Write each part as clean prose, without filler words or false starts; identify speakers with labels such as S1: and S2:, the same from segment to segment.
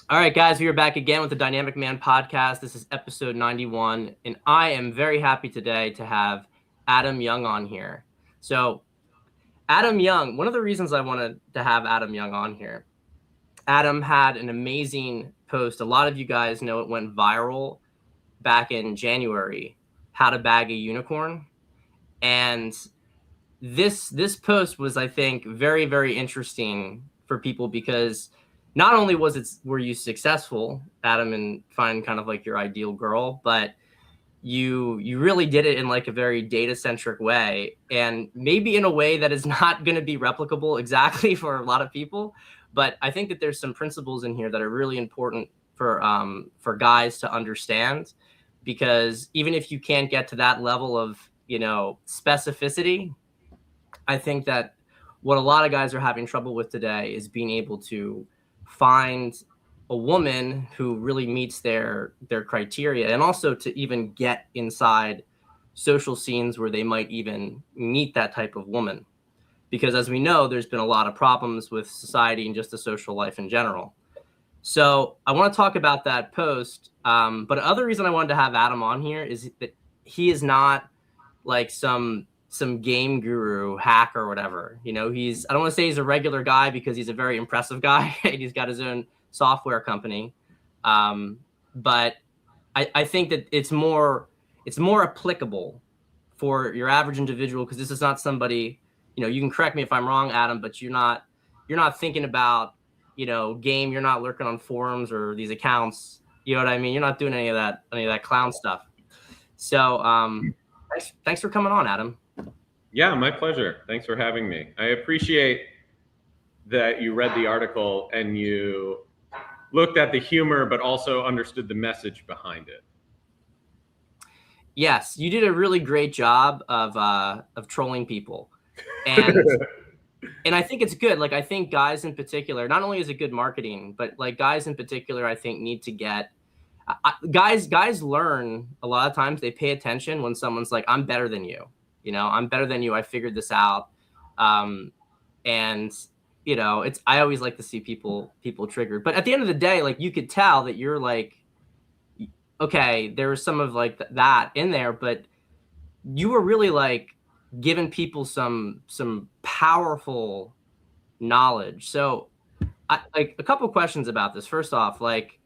S1: All right, guys, we are back again with the Dynamic Man podcast. This is episode 91, and I am very happy today to have Adam Young on here. So, Adam Young, one of the reasons I wanted to have Adam Young on here, Adam had an amazing post. A lot of you guys know it went viral back in January, How to Bag a Unicorn. And this post was, I think, very, very interesting for people because not only were you successful, Adam, in finding kind of like your ideal girl, but you really did it in like a very data centric way, and maybe in a way that is not going to be replicable exactly for a lot of people. But I think that there's some principles in here that are really important for guys to understand, because even if you can't get to that level of specificity, I think that what a lot of guys are having trouble with today is being able to find a woman who really meets their criteria, and also to even get inside social scenes where they might even meet that type of woman. Because as we know, there's been a lot of problems with society and just the social life in general. So I want to talk about that post. But other reason I wanted to have Adam on here is that he is not like some game guru hack or whatever. I don't want to say he's a regular guy, because he's a very impressive guy and he's got his own software company. But I think that it's more applicable for your average individual, because this is not somebody, you can correct me if I'm wrong, Adam, but you're not thinking about, game. You're not lurking on forums or these accounts. You know what I mean? You're not doing any of that clown stuff. So thanks for coming on, Adam.
S2: Yeah, my pleasure. Thanks for having me. I appreciate that you read the article and you looked at the humor, but also understood the message behind it.
S1: Yes, you did a really great job of trolling people, and and I think it's good. Like, I think guys in particular, not only is it good marketing, but like guys in particular, I think need to get guys learn a lot of times. They pay attention when someone's like, "I'm better than you." I'm better than you. I figured this out. And it's, I always like to see people triggered. But at the end of the day, like, you could tell that you're like, okay, there was some of like that in there, but you were really like giving people some powerful knowledge. So like a couple questions about this. First off, like,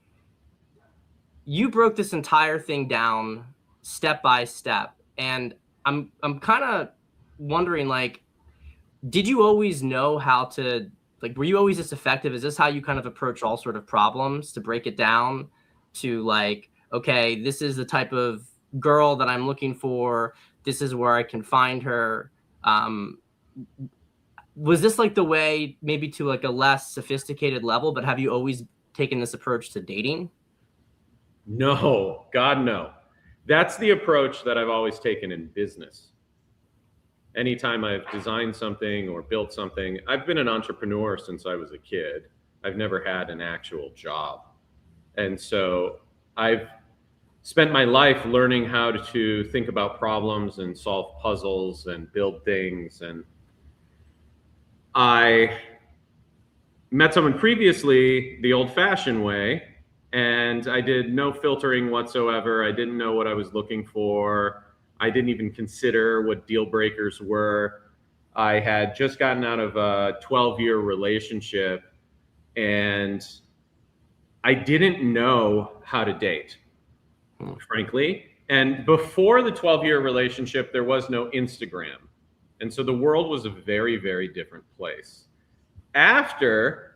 S1: you broke this entire thing down step by step, and I'm kind of wondering, like, did you always know how to, like, were you always this effective? Is this how you kind of approach all sort of problems, to break it down to like, okay, this is the type of girl that I'm looking for. This is where I can find her. Was this like the way, maybe to like a less sophisticated level, but have you always taken this approach to dating?
S2: No, God, no. That's the approach that I've always taken in business. Anytime I've designed something or built something, I've been an entrepreneur since I was a kid. I've never had an actual job. And so I've spent my life learning how to think about problems and solve puzzles and build things. And I met someone previously the old fashioned way, and I did no filtering whatsoever. I didn't know what I was looking for. I didn't even consider what deal breakers were. I had just gotten out of a 12-year relationship, and I didn't know how to date, frankly. And before the 12-year relationship, there was no Instagram. And so the world was a very, very different place. After,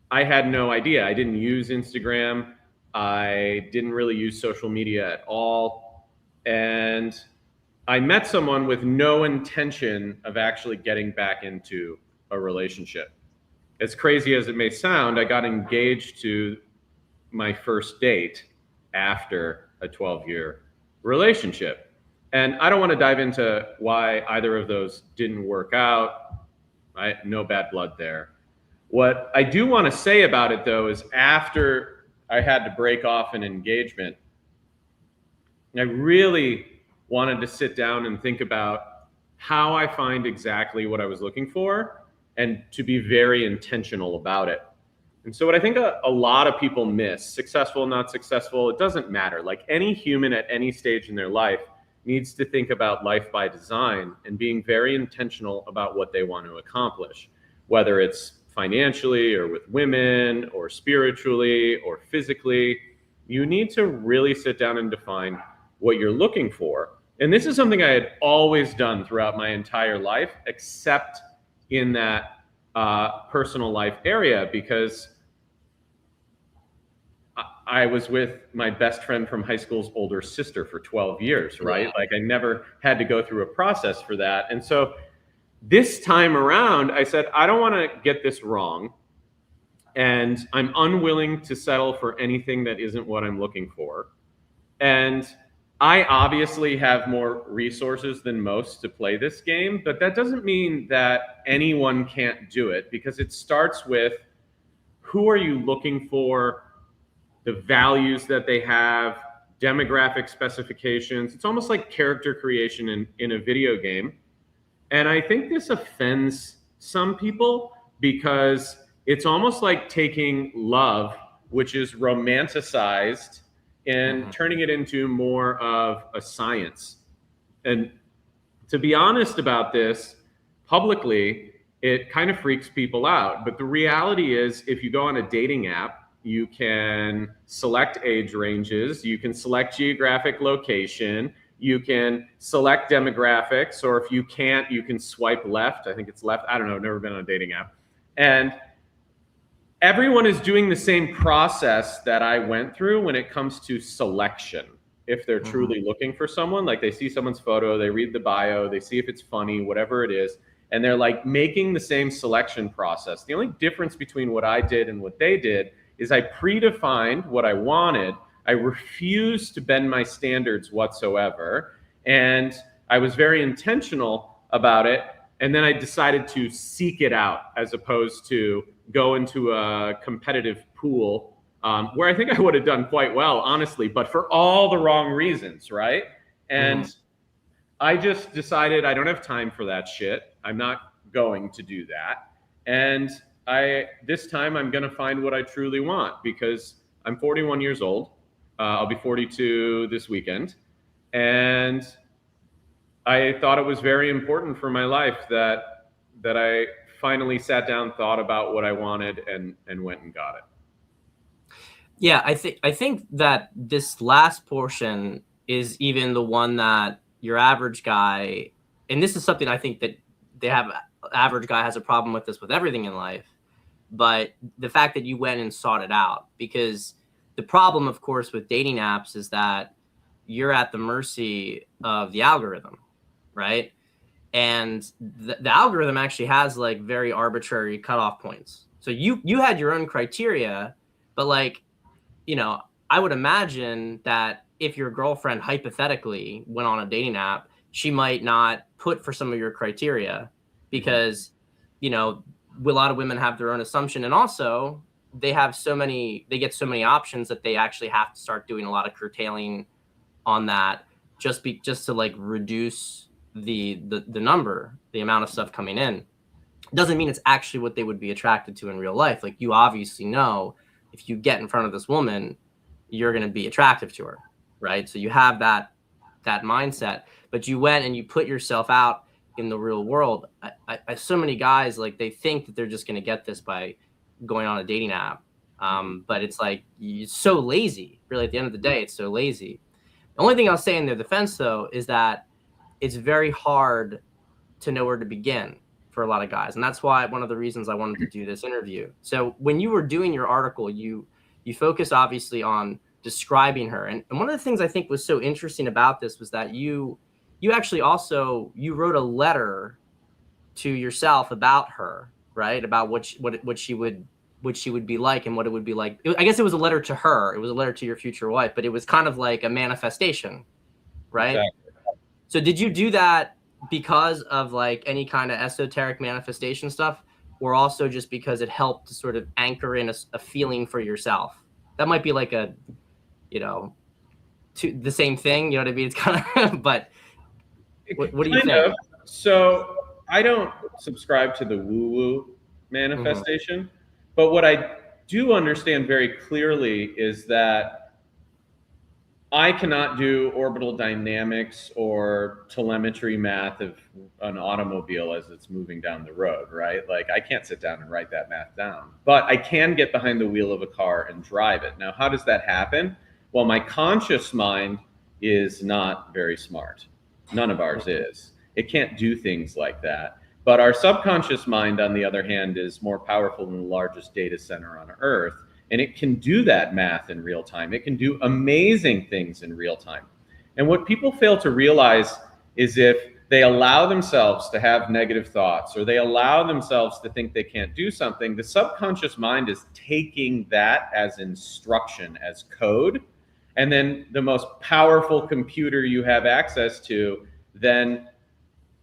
S2: I had no idea. I didn't use Instagram. I didn't really use social media at all. And I met someone with no intention of actually getting back into a relationship. As crazy as it may sound, I got engaged to my first date after a 12-year relationship. And I don't want to dive into why either of those didn't work out. No bad blood there. What I do want to say about it, though, is after I had to break off an engagement, I really wanted to sit down and think about how I find exactly what I was looking for, and to be very intentional about it. And so what I think a lot of people miss, successful, not successful, it doesn't matter. Like any human at any stage in their life needs to think about life by design and being very intentional about what they want to accomplish, whether it's financially or with women or spiritually or physically. You need to really sit down and define what you're looking for. And this is something I had always done throughout my entire life, except in that personal life area, because I was with my best friend from high school's older sister for 12 years, right?
S1: Yeah.
S2: Like I never had to go through a process for that. And so this time around, I said, I don't want to get this wrong. And I'm unwilling to settle for anything that isn't what I'm looking for. And I obviously have more resources than most to play this game, but that doesn't mean that anyone can't do it, because it starts with who are you looking for, the values that they have, demographic specifications. It's almost like character creation in a video game. And I think this offends some people because it's almost like taking love, which is romanticized, and turning it into more of a science. And to be honest about this, publicly, it kind of freaks people out. But the reality is, if you go on a dating app, you can select age ranges, you can select geographic location, you can select demographics, or if you can't, you can swipe left. I think it's left. I don't know, never been on a dating app. And everyone is doing the same process that I went through when it comes to selection. If they're truly looking for someone, like they see someone's photo, they read the bio, they see if it's funny, whatever it is, and they're like making the same selection process. The only difference between what I did and what they did is I predefined what I wanted. I refused to bend my standards whatsoever. And I was very intentional about it. And then I decided to seek it out as opposed to go into a competitive pool, where I think I would have done quite well, honestly, but for all the wrong reasons, right? And I just decided I don't have time for that shit. I'm not going to do that. And this time I'm going to find what I truly want, because I'm 41 years old. I'll be 42 this weekend. And I thought it was very important for my life that I finally sat down, thought about what I wanted, and went and got it.
S1: Yeah, I think that this last portion is even the one that your average guy, and this is something I think that average guy has a problem with this with everything in life, but the fact that you went and sought it out, because the problem, of course, with dating apps is that you're at the mercy of the algorithm, right? And the algorithm actually has like very arbitrary cutoff points. So you had your own criteria, but like, you know, I would imagine that if your girlfriend hypothetically went on a dating app, she might not put for some of your criteria because, you know, a lot of women have their own assumption. And also they get so many options that they actually have to start doing a lot of curtailing on that just to like reduce the number, the amount of stuff coming in. Doesn't mean it's actually what they would be attracted to in real life. Like, you obviously know if you get in front of this woman, you're going to be attractive to her, right? So you have that mindset, but you went and you put yourself out in the real world. So many guys, like, they think that they're just going to get this by going on a dating app. But it's like, it's so lazy, really. At the end of the day, it's so lazy. The only thing I'll say in their defense, though, is that it's very hard to know where to begin for a lot of guys. And that's why one of the reasons I wanted to do this interview. So when you were doing your article, you focus obviously on describing her. And one of the things I think was so interesting about this was that you actually also, you wrote a letter to yourself about her, right? About what she would be like and what it would be like. I guess it was a letter to her. It was a letter to your future wife, but it was kind of like a manifestation, right?
S2: Exactly.
S1: So did you do that because of like any kind of esoteric manifestation stuff, or also just because it helped to sort of anchor in a feeling for yourself? That might be like the same thing, you know what I mean? It's kind of, but what do you think?
S2: So I don't subscribe to the woo-woo manifestation, but what I do understand very clearly is that I cannot do orbital dynamics or telemetry math of an automobile as it's moving down the road, right? Like I can't sit down and write that math down, but I can get behind the wheel of a car and drive it. Now, how does that happen? Well, my conscious mind is not very smart. None of ours is. It can't do things like that. But our subconscious mind, on the other hand, is more powerful than the largest data center on Earth. And it can do that math in real time. It can do amazing things in real time. And what people fail to realize is if they allow themselves to have negative thoughts or they allow themselves to think they can't do something, the subconscious mind is taking that as instruction, as code. And then the most powerful computer you have access to then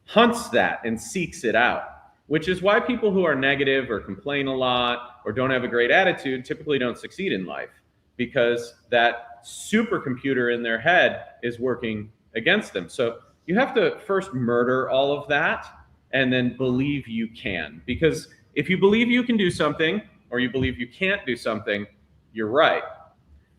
S2: hunts that and seeks it out, which is why people who are negative or complain a lot or don't have a great attitude typically don't succeed in life, because that supercomputer in their head is working against them. So you have to first murder all of that and then believe you can. Because if you believe you can do something or you believe you can't do something, you're right.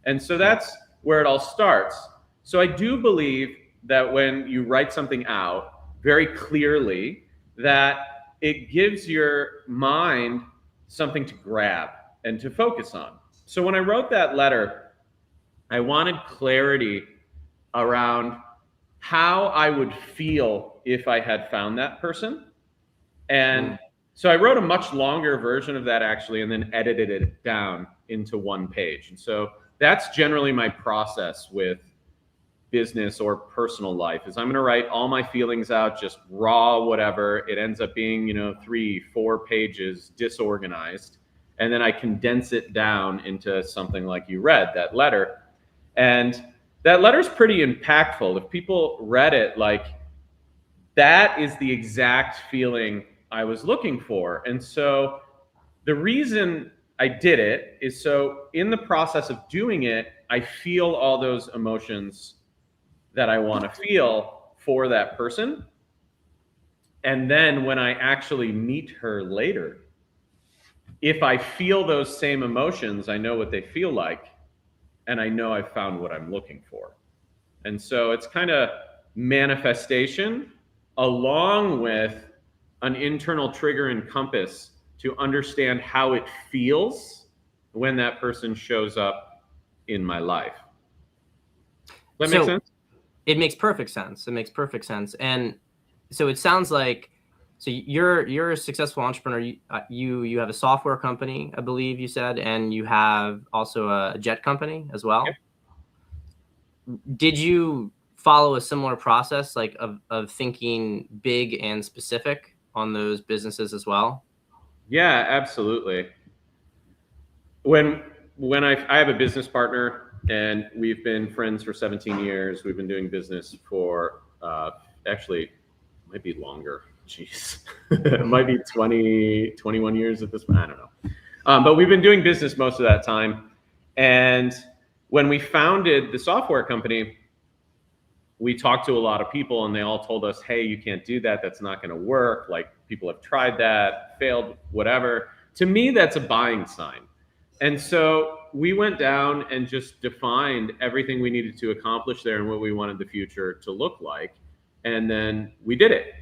S2: And so that's where it all starts. So I do believe that when you write something out very clearly, that it gives your mind something to grab and to focus on. So when I wrote that letter, I wanted clarity around how I would feel if I had found that person. And so I wrote a much longer version of that actually, and then edited it down into one page. And so that's generally my process with business or personal life, is I'm going to write all my feelings out, just raw, whatever. It ends up being, 3-4 pages disorganized. And then I condense it down into something like you read, that letter. And that letter's pretty impactful. If people read it, like, that is the exact feeling I was looking for. And so the reason I did it is so in the process of doing it, I feel all those emotions that I want to feel for that person. And then when I actually meet her later, if I feel those same emotions, I know what they feel like, and I know I've found what I'm looking for. And so it's kind of manifestation along with an internal trigger and compass to understand how it feels when that person shows up in my life. Does that make sense?
S1: It makes perfect sense. It makes perfect sense. And so it sounds like, so you're a successful entrepreneur. You have a software company, I believe you said, and you have also a jet company as well. Yep. Did you follow a similar process, like of thinking big and specific on those businesses as well?
S2: Yeah, absolutely. When I have a business partner, and we've been friends for 17 years. We've been doing business for actually might be longer. Jeez, it might be 21 years at this point. I don't know. But we've been doing business most of that time. And when we founded the software company, we talked to a lot of people and they all told us, hey, you can't do that. That's not going to work. Like, people have tried that, failed, whatever. To me, that's a buying sign. And so we went down and just defined everything we needed to accomplish there and what we wanted the future to look like. And then we did it.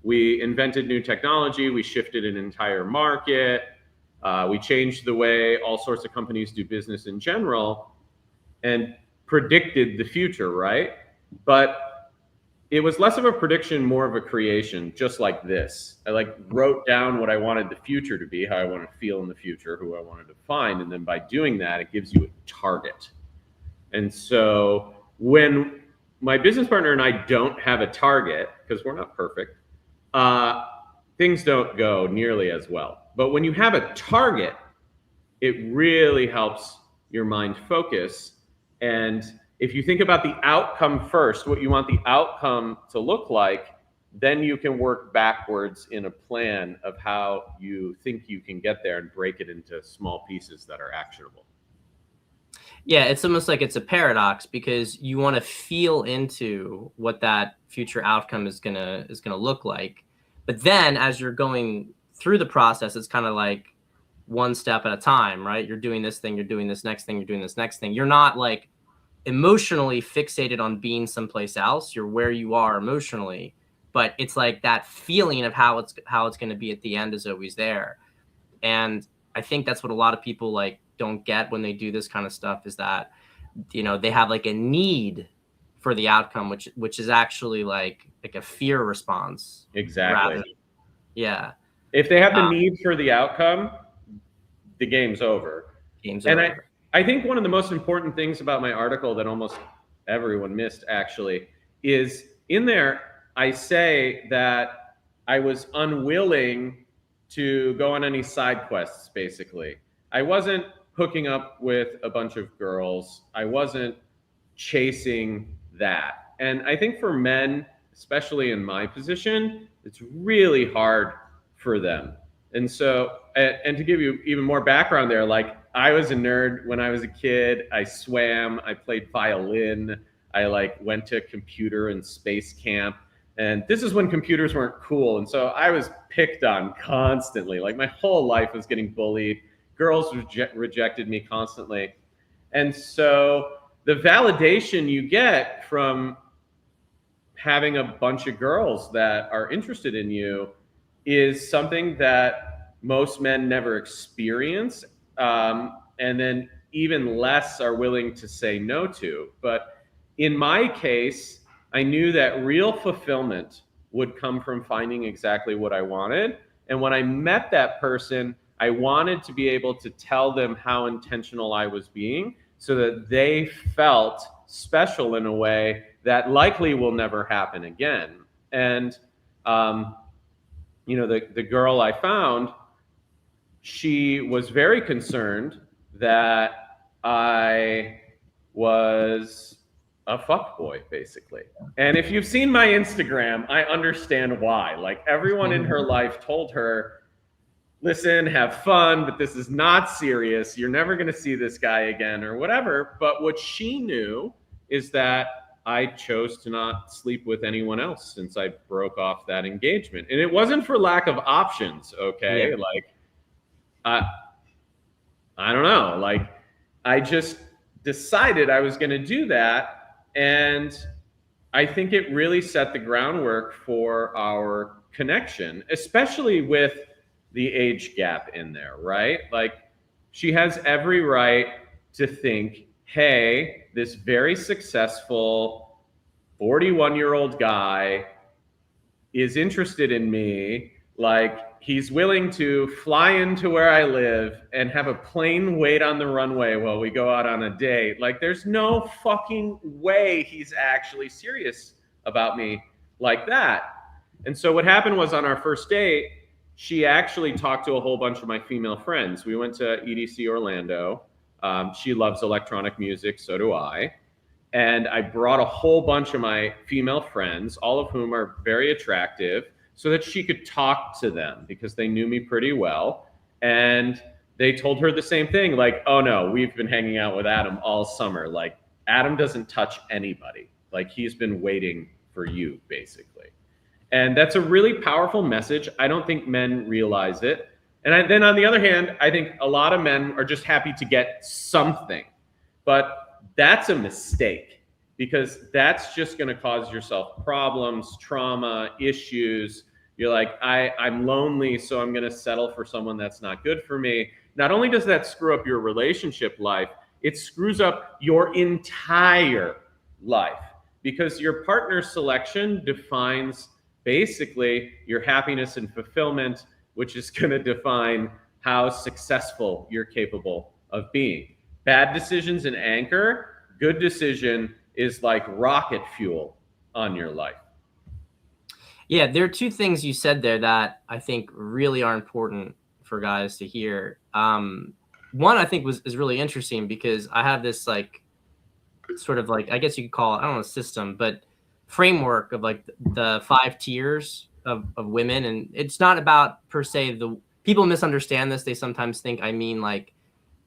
S2: We invented new technology. We shifted an entire market. We changed the way all sorts of companies do business in general and predicted the future, right? But it was less of a prediction, more of a creation, just like this. I wrote down what I wanted the future to be, how I wanted to feel in the future, who I wanted to find. And then by doing that, it gives you a target. And so when my business partner and I don't have a target, because we're not perfect, things don't go nearly as well. But when you have a target, it really helps your mind focus. And if you think about the outcome first, what you want the outcome to look like, then you can work backwards in a plan of how you think you can get there and break it into small pieces that are actionable.
S1: Yeah, it's almost like it's a paradox, because you want to feel into what that future outcome is gonna look like. But then as you're going through the process, it's kind of like one step at a time, right? You're doing this thing, you're doing this next thing, you're doing this next thing. You're not like emotionally fixated on being someplace else. You're where you are emotionally, but it's like that feeling of how it's going to be at the end is always there. And I think that's what a lot of people like don't get when they do this kind of stuff, is that, you know, they have like a need for the outcome, which is actually like a fear response.
S2: Exactly.
S1: Rather, yeah.
S2: If they have the need for the outcome, the game's over.
S1: Game's
S2: And
S1: over.
S2: I think one of the most important things about my article that almost everyone missed actually is in there, I say that I was unwilling to go on any side quests, basically. I wasn't hooking up with a bunch of girls. I wasn't chasing that. And I think for men, especially in my position, it's really hard for them. And so, and to give you even more background there, like I was a nerd when I was a kid. I swam, I played violin, I like went to computer and space camp. And this is when computers weren't cool. And so I was picked on constantly. Like my whole life was getting bullied. Girls rejected me constantly. And so the validation you get from having a bunch of girls that are interested in you is something that most men never experience, and then even less are willing to say no to. But in my case, I knew that real fulfillment would come from finding exactly what I wanted. And when I met that person, I wanted to be able to tell them how intentional I was being so that they felt special in a way that likely will never happen again. And, the girl I found, she was very concerned that I was a fuckboy, basically. And if you've seen my Instagram, I understand why. Like everyone in her life told her, listen, have fun, but this is not serious. You're never going to see this guy again or whatever. But what she knew is that I chose to not sleep with anyone else since I broke off that engagement. And it wasn't for lack of options, okay?
S1: Yeah.
S2: Like, I don't know. Like, I just decided I was going to do that. And I think it really set the groundwork for our connection, especially with the age gap in there, right? Like, she has every right to think, hey, this very successful 41-year-old guy is interested in me. Like, he's willing to fly into where I live and have a plane wait on the runway while we go out on a date. Like, there's no fucking way he's actually serious about me like that. And so what happened was on our first date, she actually talked to a whole bunch of my female friends. We went to EDC Orlando. She loves electronic music, so do I. And I brought a whole bunch of my female friends, all of whom are very attractive, so that she could talk to them because they knew me pretty well. And they told her the same thing, like, oh no, we've been hanging out with Adam all summer. Like, Adam doesn't touch anybody. Like, he's been waiting for you, basically. And that's a really powerful message. I don't think men realize it. And then on the other hand, I think a lot of men are just happy to get something. But that's a mistake because that's just going to cause yourself problems, trauma, issues. You're like, I'm lonely, so I'm going to settle for someone that's not good for me. Not only does that screw up your relationship life, it screws up your entire life because your partner selection defines basically your happiness and fulfillment, which is going to define how successful you're capable of being. Bad decisions and anchor, good decision is like rocket fuel on your life.
S1: Yeah, there are two things you said there that I think really are important for guys to hear. One I think is really interesting because I have this like sort of like, I guess you could call it, I don't know, system, but framework of like the 5 tiers of women. And it's not about per se, the people misunderstand this. They sometimes think I mean like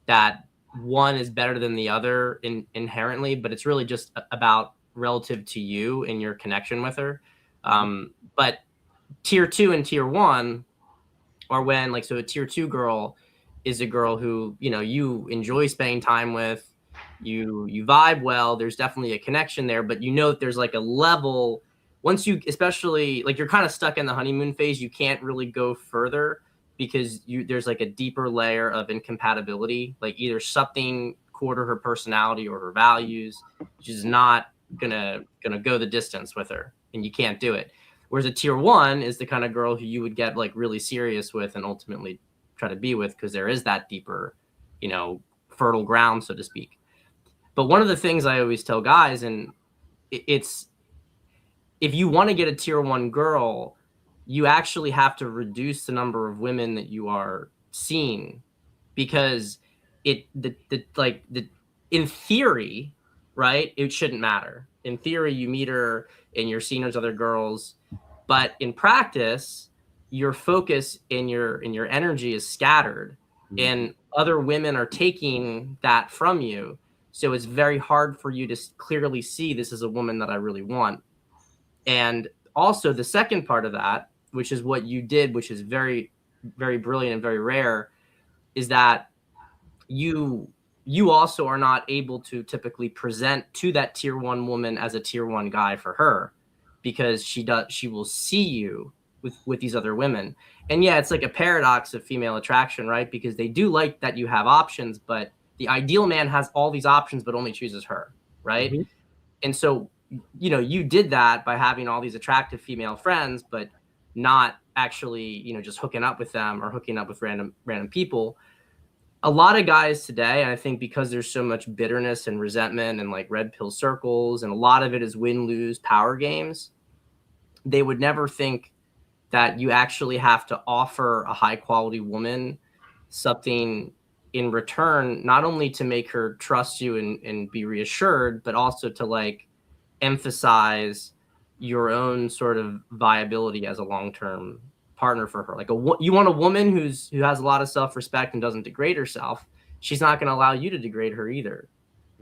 S1: that one is better than the other inherently, but it's really just about relative to you and your connection with her. But tier 2 and tier 1 are when, like, so a tier 2 girl is a girl who, you enjoy spending time with, you vibe well, there's definitely a connection there, but that there's like a level, once you, especially like you're kind of stuck in the honeymoon phase, you can't really go further because there's like a deeper layer of incompatibility, like either something core to her personality or her values, which is not gonna go the distance with her, and you can't do it. Whereas a tier 1 is the kind of girl who you would get like really serious with and ultimately try to be with, because there is that deeper, fertile ground, so to speak. But one of the things I always tell guys, and it's, if you want to get a tier 1 girl, you actually have to reduce the number of women that you are seeing, because in theory, right, it shouldn't matter. In theory, you meet her and you're seeing those other girls, but in practice, your focus and your energy is scattered, and other women are taking that from you. So it's very hard for you to clearly see, this is a woman that I really want. And also the second part of that, which is what you did, which is very, very brilliant and very rare, is that you also are not able to typically present to that tier 1 woman as a tier 1 guy for her, because she will see you with these other women. And yeah, it's like a paradox of female attraction, right? Because they do like that you have options, but the ideal man has all these options but only chooses her, right?
S2: Mm-hmm.
S1: And so, you did that by having all these attractive female friends, but not actually, just hooking up with them or hooking up with random people. A lot of guys today, and I think because there's so much bitterness and resentment and like red pill circles, and a lot of it is win-lose power games, they would never think that you actually have to offer a high quality woman something in return, not only to make her trust you and be reassured, but also to like emphasize your own sort of viability as a long-term partner for her. Like you want a woman who has a lot of self-respect and doesn't degrade herself. She's not going to allow you to degrade her either.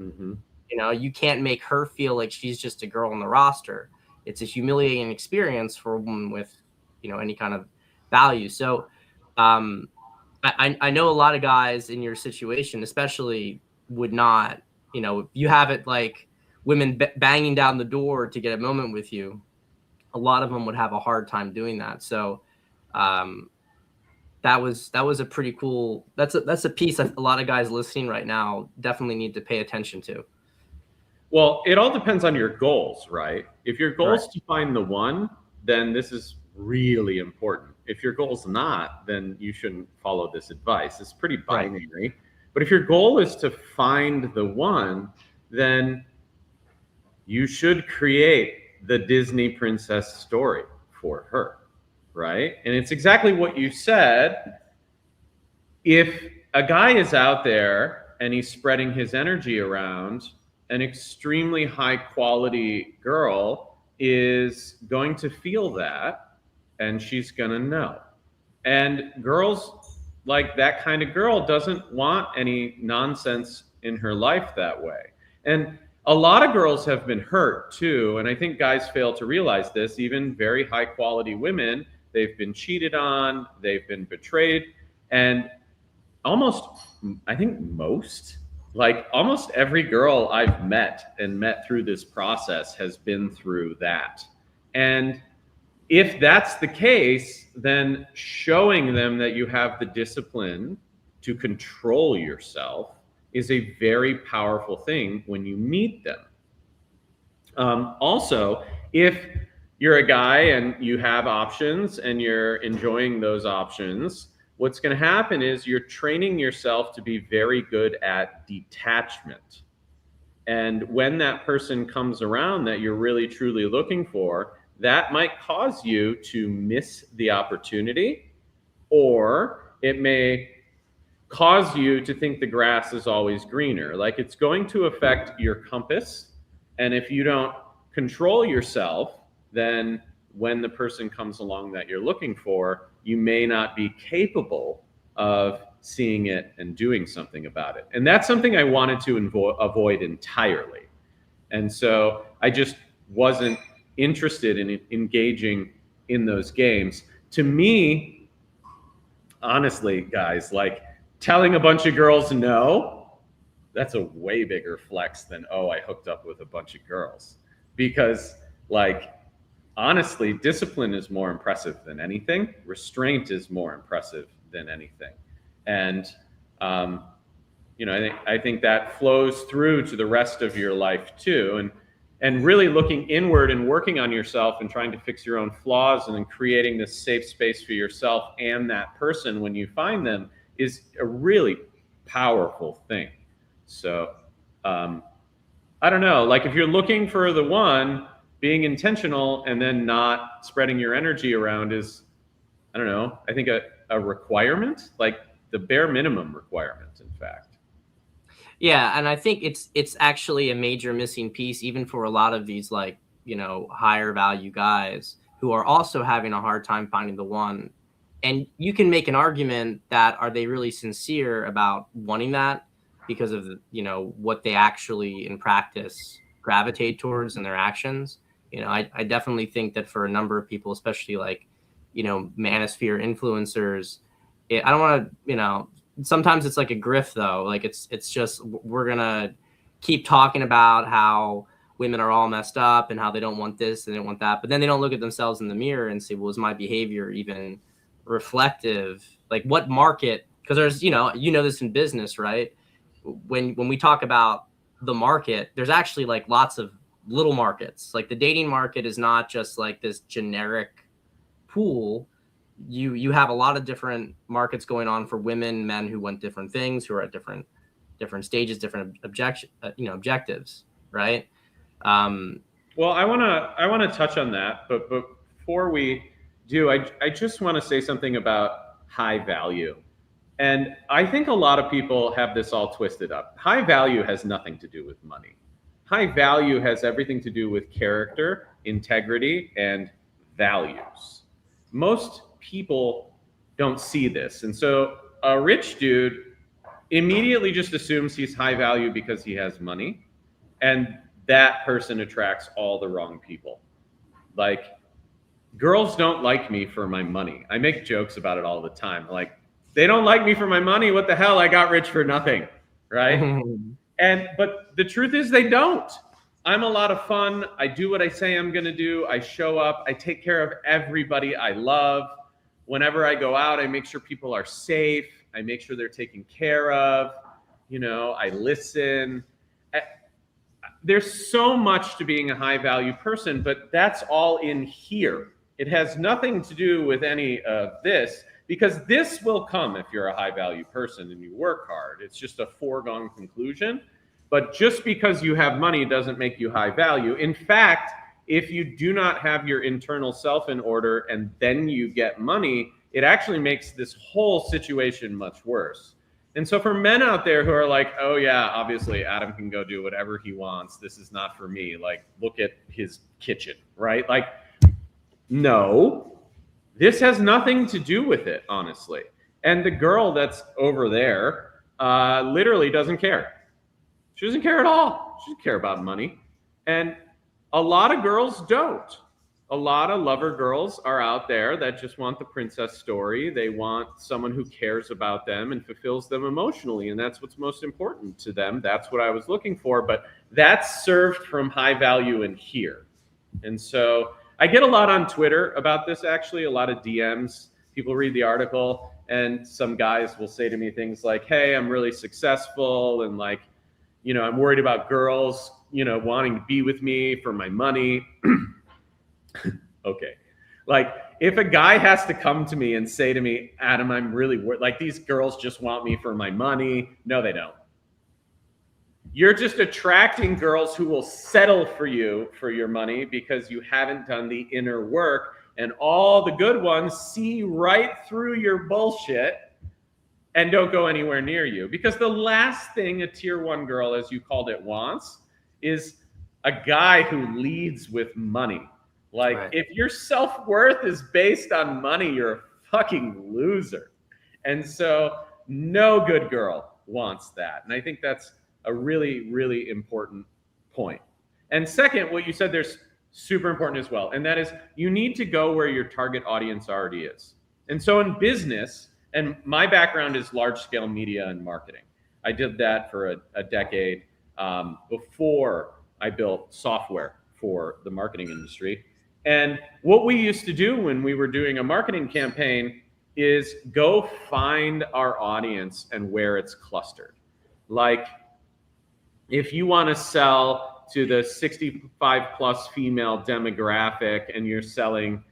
S2: Mm-hmm.
S1: You can't make her feel like she's just a girl on the roster. It's a humiliating experience for a woman with, any kind of value. So I know a lot of guys in your situation, especially, would not, if you have it like women banging down the door to get a moment with you, a lot of them would have a hard time doing that. So that was a pretty cool, that's a piece that a lot of guys listening right now definitely need to pay attention to.
S2: Well, it all depends on your goals, right? If your goal is
S1: Right.
S2: to find the one, then this is really important. If your goal's not, then you shouldn't follow this advice. It's pretty
S1: Right.
S2: binary. But if your goal is to find the one, then you should create the Disney princess story for her, right? And it's exactly what you said. If a guy is out there and he's spreading his energy around, an extremely high quality girl is going to feel that, and she's going to know. And girls, like that kind of girl, doesn't want any nonsense in her life that way. And a lot of girls have been hurt too. And I think guys fail to realize this. Even very high quality women, they've been cheated on, they've been betrayed. And almost, I think almost every girl I've met through this process has been through that. And if that's the case, then showing them that you have the discipline to control yourself is a very powerful thing when you meet them. Also, if you're a guy and you have options and you're enjoying those options, what's going to happen is you're training yourself to be very good at detachment. And when that person comes around that you're really truly looking for, that might cause you to miss the opportunity, or it may cause you to think the grass is always greener. Like, it's going to affect your compass. And if you don't control yourself, then when the person comes along that you're looking for, you may not be capable of seeing it and doing something about it. And that's something I wanted to avoid entirely. And so I just wasn't interested in engaging in those games. To me, honestly, guys, like, telling a bunch of girls no, that's a way bigger flex than, oh, I hooked up with a bunch of girls. Because, like, honestly, discipline is more impressive than anything. Restraint is more impressive than anything. And, I think that flows through to the rest of your life too. And really looking inward and working on yourself and trying to fix your own flaws and then creating this safe space for yourself and that person when you find them is a really powerful thing. So, I don't know, like if you're looking for the one, being intentional and then not spreading your energy around is, I don't know, I think a requirement, like the bare minimum requirement, in fact.
S1: Yeah, and I think it's actually a major missing piece, even for a lot of these, like, higher value guys who are also having a hard time finding the one. And you can make an argument that, are they really sincere about wanting that because of what they actually in practice gravitate towards in their actions? I definitely think that for a number of people, especially like manosphere influencers, I don't want to sometimes it's like a grift though. Like it's just, we're gonna keep talking about how women are all messed up and how they don't want this and they don't want that, but then they don't look at themselves in the mirror and say, well, is my behavior even reflective? Like what market? Because there's this in business, right? When we talk about the market, there's actually like lots of little markets. Like the dating market is not just like this generic pool. You have a lot of different markets going on for women, men who want different things, who are at different stages, different objectives, right?
S2: Well, I want to touch on that, but before we do, I just want to say something about high value. And I think a lot of people have this all twisted up. High value has nothing to do with money. High value has everything to do with character, integrity, and values. Most people don't see this. And so a rich dude immediately just assumes he's high value because he has money. And that person attracts all the wrong people. Like, girls don't like me for my money. I make jokes about it all the time. Like, they don't like me for my money. What the hell? I got rich for nothing, right? But the truth is they don't. I'm a lot of fun. I do what I say I'm going to do. I show up. I take care of everybody I love. Whenever I go out, I make sure people are safe. I make sure they're taken care of. I listen. There's so much to being a high value person, but that's all in here. It has nothing to do with any of this, because this will come if you're a high value person and you work hard. It's just a foregone conclusion. But just because you have money doesn't make you high value. In fact, if you do not have your internal self in order and then you get money, it actually makes this whole situation much worse. And so for men out there who are like, oh yeah, obviously Adam can go do whatever he wants. This is not for me. Like, look at his kitchen, right? Like, no, this has nothing to do with it, honestly. And the girl that's over there literally doesn't care. She doesn't care at all. She doesn't care about money. And a lot of girls don't. A lot of lover girls are out there that just want the princess story. They want someone who cares about them and fulfills them emotionally. And that's what's most important to them. That's what I was looking for. But that's served from high value in here. And so I get a lot on Twitter about this, actually, a lot of DMs. People read the article and some guys will say to me things like, hey, I'm really successful. And like, I'm worried about girls, wanting to be with me for my money. Okay. Like, if a guy has to come to me and say to me, Adam, I'm really like, these girls just want me for my money. No, they don't. You're just attracting girls who will settle for you for your money because you haven't done the inner work. And all the good ones see right through your bullshit and don't go anywhere near you. Because the last thing a tier 1 girl, as you called it, wants is a guy who leads with money. Like, right. If your self-worth is based on money, you're a fucking loser. And so no good girl wants that. And I think that's a really, really important point. And second, what you said there's super important as well. And that is, you need to go where your target audience already is. And so in business, And my background is large scale media and marketing. I did that for a decade before I built software for the marketing industry. And what we used to do when we were doing a marketing campaign is go find our audience and where it's clustered. Like, if you want to sell to the 65 plus female demographic and you're selling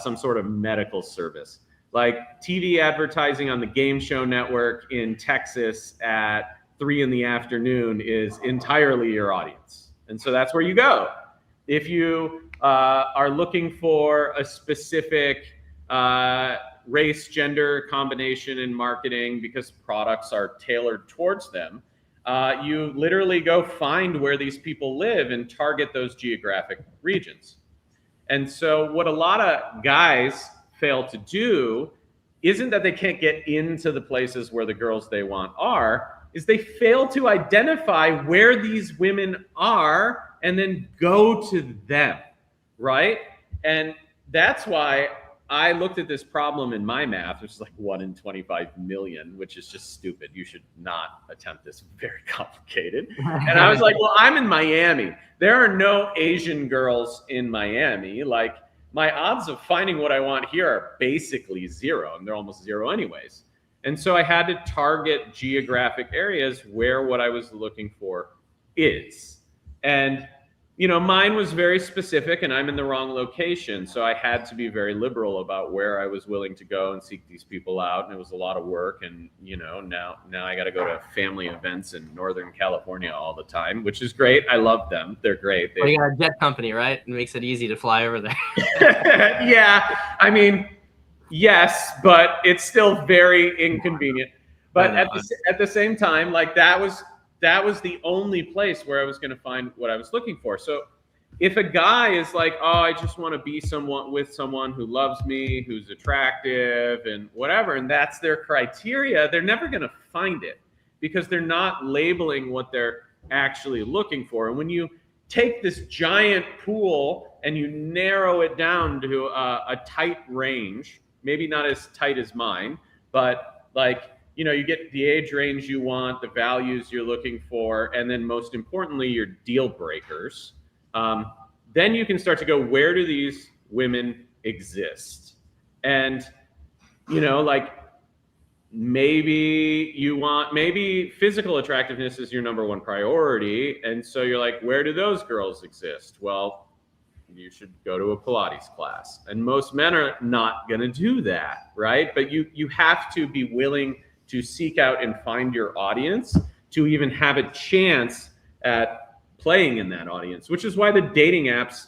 S2: some sort of medical service, like TV advertising on the game show network in Texas at 3 p.m. is entirely your audience. And so that's where you go. If you are looking for a specific race, gender combination in marketing because products are tailored towards them, you literally go find where these people live and target those geographic regions. And so what a lot of guys fail to do isn't that they can't get into the places where the girls they want are, is they fail to identify where these women are and then go to them, right? And that's why I looked at this problem in my math, which is like 1 in 25 million, which is just stupid. You should not attempt this. Very complicated. And I was like, well, I'm in Miami. There are no Asian girls in Miami. Like, my odds of finding what I want here are basically zero, and they're almost zero anyways. And so I had to target geographic areas where what I was looking for is. And you know, mine was very specific and I'm in the wrong location. So I had to be very liberal about where I was willing to go and seek these people out. And it was a lot of work. And, you know, now I got to go to family events in Northern California all the time, which is great. I love them. They're great.
S1: Well, you got a jet company, right? It makes it easy to fly over there.
S2: Yeah. I mean, yes, but it's still very inconvenient. But at the same time, like that was the only place where I was going to find what I was looking for. So if a guy is like, oh, I just want to be with someone who loves me, who's attractive and whatever, and that's their criteria, they're never going to find it because they're not labeling what they're actually looking for. And when you take this giant pool and you narrow it down to a tight range, maybe not as tight as mine, but like, you know, you get the age range you want, the values you're looking for, and then most importantly, your deal breakers. Then you can start to go, where do these women exist? And, you know, like maybe physical attractiveness is your number one priority. And so you're like, where do those girls exist? Well, you should go to a Pilates class. And most men are not going to do that, right? But you have to be willing to seek out and find your audience to even have a chance at playing in that audience, which is why the dating apps,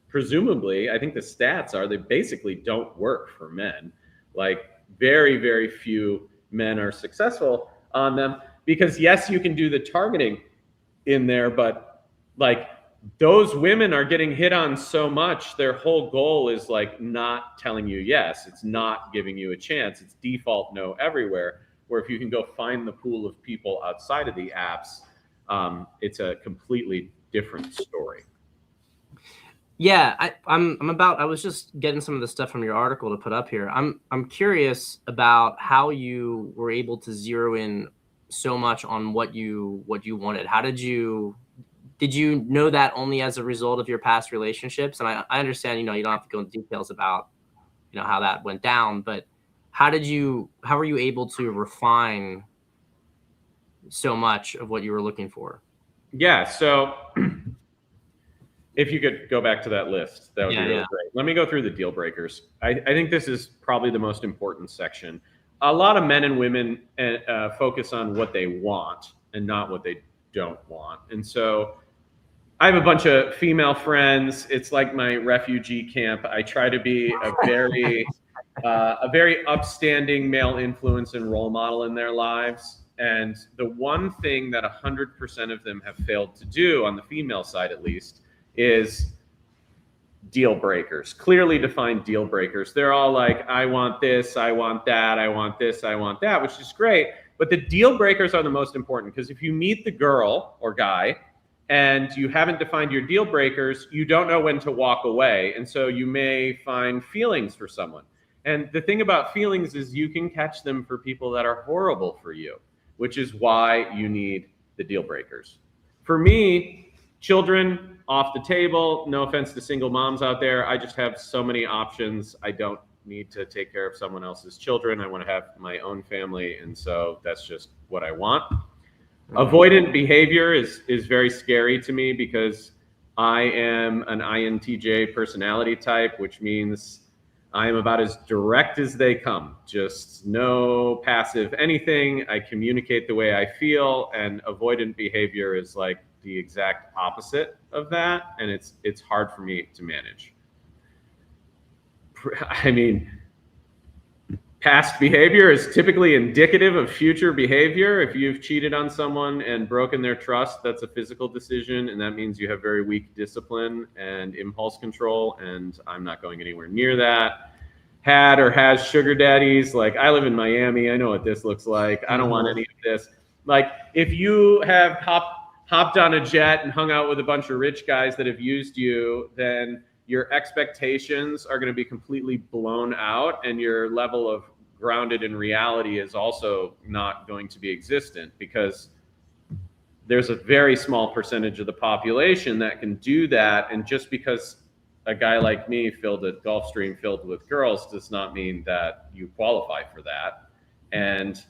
S2: presumably, I think the stats are they basically don't work for men. Like very, very few men are successful on them because yes, you can do the targeting in there, but like those women are getting hit on so much, their whole goal is like not telling you yes. It's not giving you a chance. It's default no everywhere. Where if you can go find the pool of people outside of the apps, it's a completely different story.
S1: Yeah, I was just getting some of the stuff from your article to put up here. I'm curious about how you were able to zero in so much on what you wanted. How did you know that only as a result of your past relationships? And I understand, you know, you don't have to go into details about, you know, how that went down, but how were you able to refine so much of what you were looking for?
S2: Yeah. So if you could go back to that list, that would be really great. Let me go through the deal breakers. I think this is probably the most important section. A lot of men and women focus on what they want and not what they don't want. And so I have a bunch of female friends. It's like my refugee camp. I try to be a very upstanding male influence and role model in their lives. And the one thing that 100% of them have failed to do, on the female side at least, is deal breakers, clearly defined deal breakers. They're all like, I want this, I want that, I want this, I want that, which is great. But the deal breakers are the most important because if you meet the girl or guy and you haven't defined your deal breakers, you don't know when to walk away. And so you may find feelings for someone. And the thing about feelings is you can catch them for people that are horrible for you, which is why you need the deal breakers. For me, children off the table. No offense to single moms out there. I just have so many options. I don't need to take care of someone else's children. I want to have my own family. And so that's just what I want. Avoidant behavior is very scary to me because I am an INTJ personality type, which means I am about as direct as they come. Just no passive anything. I communicate the way I feel, and avoidant behavior is like the exact opposite of that, and it's hard for me to manage. I mean, past behavior is typically indicative of future behavior. If you've cheated on someone and broken their trust, that's a physical decision, and that means you have very weak discipline and impulse control, and I'm not going anywhere near that. Had or has sugar daddies. Like, I live in Miami. I know what this looks like. I don't want any of this. Like, if you have hopped on a jet and hung out with a bunch of rich guys that have used you, then your expectations are going to be completely blown out, and your level of grounded in reality is also not going to be existent, because there's a very small percentage of the population that can do that. And just because a guy like me filled a Gulfstream filled with girls does not mean that you qualify for that. And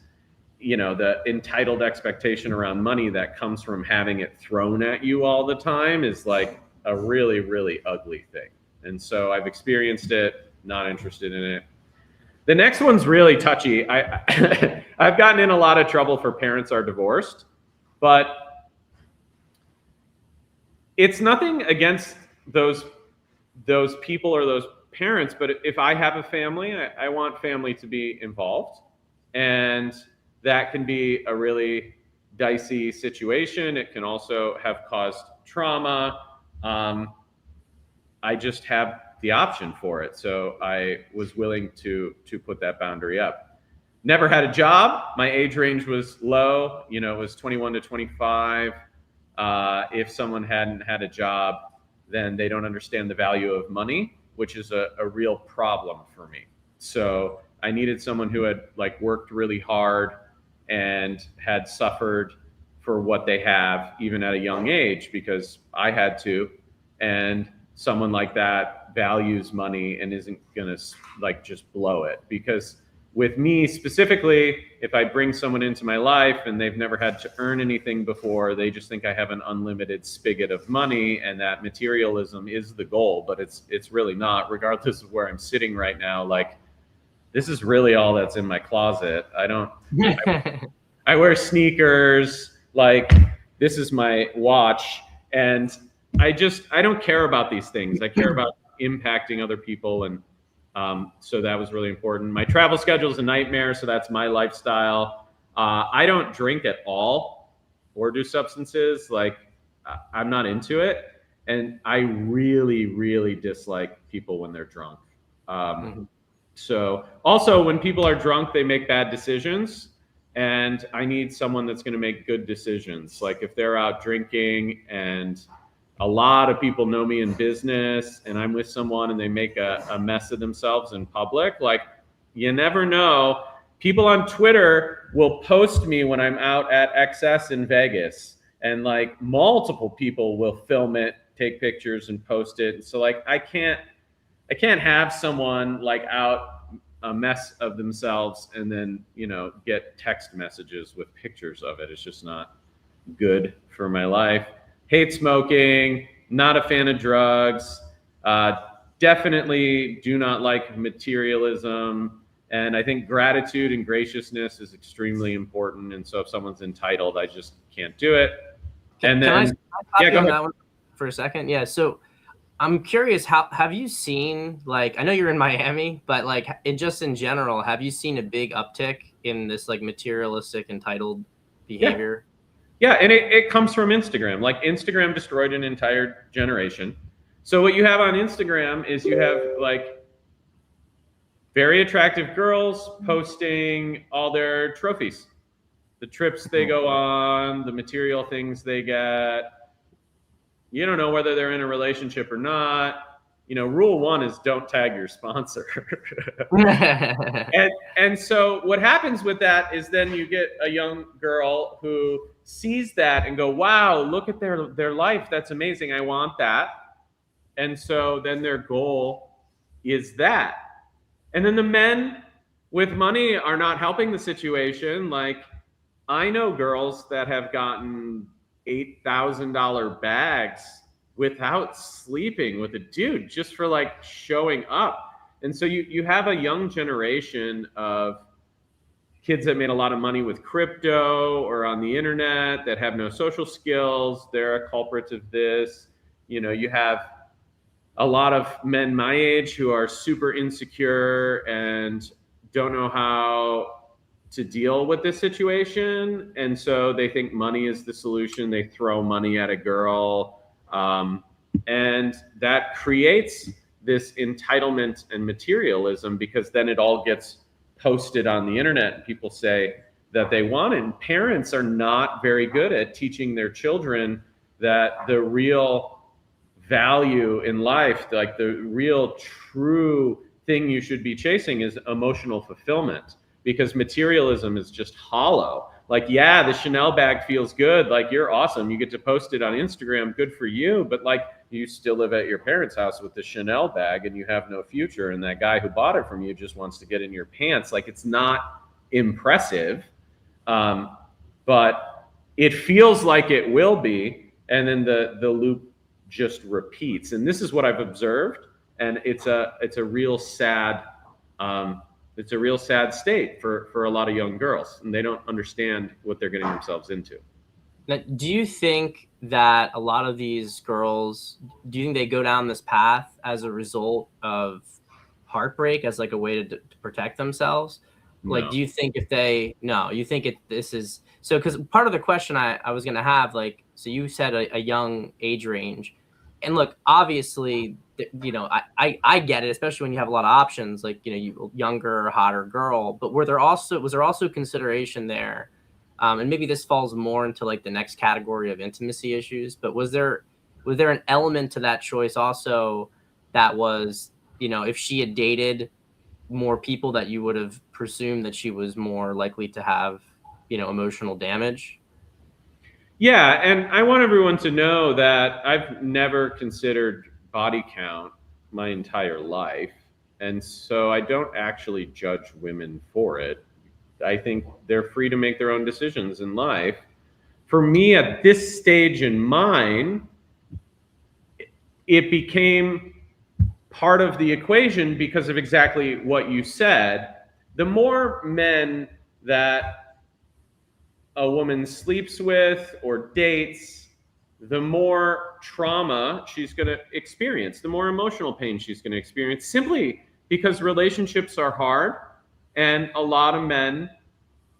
S2: the entitled expectation around money that comes from having it thrown at you all the time is like a really, really ugly thing. And so I've experienced it, not interested in it. The next one's really touchy. I've gotten in a lot of trouble for parents are divorced, but it's nothing against those people or those parents. But if I have a family, I want family to be involved. And that can be a really dicey situation. It can also have caused trauma. I just have the option for it. So I was willing to put that boundary up. Never had a job. My age range was low. It was 21 to 25. If someone hadn't had a job, then they don't understand the value of money, which is a real problem for me. So I needed someone who had worked really hard and had suffered for what they have, even at a young age, because I had to. And someone like that values money and isn't gonna just blow it. Because with me specifically, if I bring someone into my life and they've never had to earn anything before, they just think I have an unlimited spigot of money, and that materialism is the goal, but it's really not. Regardless of where I'm sitting right now, this is really all that's in my closet. I wear sneakers, this is my watch, and I don't care about these things. I care about impacting other people, and so that was really important. My travel schedule is a nightmare, so that's my lifestyle. I don't drink at all or do substances. I'm not into it, and I really, really dislike people when they're drunk. So also, when people are drunk, they make bad decisions, and I need someone that's going to make good decisions. If they're out drinking and a lot of people know me in business and I'm with someone and they make a mess of themselves in public, you never know. People on Twitter will post me when I'm out at XS in Vegas, and multiple people will film it, take pictures and post it. So I can't have someone out a mess of themselves and then get text messages with pictures of it. It's just not good for my life. Hate smoking, not a fan of drugs, definitely do not like materialism. And I think gratitude and graciousness is extremely important. And so if someone's entitled, I just can't do it. And then,
S1: can I go on that one for a second? Yeah. So I'm curious, have you seen, I know you're in Miami, but just in general, have you seen a big uptick in this materialistic entitled behavior?
S2: Yeah, and it comes from Instagram. Instagram destroyed an entire generation. So what you have on Instagram is you have very attractive girls posting all their trophies, the trips they go on, the material things they get. You don't know whether they're in a relationship or not. rule one is don't tag your sponsor. And so what happens with that is then you get a young girl who sees that and go, wow, look at their life. That's amazing. I want that. And so then their goal is that. And then the men with money are not helping the situation. Like, I know girls that have gotten $8,000 bags without sleeping with a dude just for like showing up. And so you have a young generation of kids that made a lot of money with crypto or on the internet that have no social skills. They're a culprit of this. You have a lot of men my age who are super insecure and don't know how to deal with this situation. And so they think money is the solution. They throw money at a girl. And that creates this entitlement and materialism, because then it all gets posted on the internet and people say that they want it. And parents are not very good at teaching their children that the real value in life, like the real true thing you should be chasing, is emotional fulfillment, because materialism is just hollow. Like, yeah, the Chanel bag feels good. Like, you're awesome. You get to post it on Instagram. Good for you. But like, you still live at your parents' house with the Chanel bag and you have no future. And that guy who bought it from you just wants to get in your pants. Like, it's not impressive, but it feels like it will be. And then the loop just repeats. And this is what I've observed. And it's a real sad, it's a real sad state for a lot of young girls, and they don't understand what they're getting themselves into.
S1: Now, do you think that a lot of these girls, do you think they go down this path as a result of heartbreak, as like a way to protect themselves? Like,
S2: No.
S1: do you think you think this is, so, because part of the question I was going to have, like, so you said a young age range, and look, obviously, I get it, especially when you have a lot of options, like, you younger, hotter girl, but was there also consideration there? And maybe this falls more into like the next category of intimacy issues, but was there an element to that choice also that was, if she had dated more people, that you would have presumed that she was more likely to have, emotional damage?
S2: Yeah, and I want everyone to know that I've never considered body count my entire life. And so I don't actually judge women for it. I think they're free to make their own decisions in life. For me, at this stage in mine, it became part of the equation because of exactly what you said. The more men that a woman sleeps with or dates, the more trauma she's going to experience, the more emotional pain she's going to experience, simply because relationships are hard and a lot of men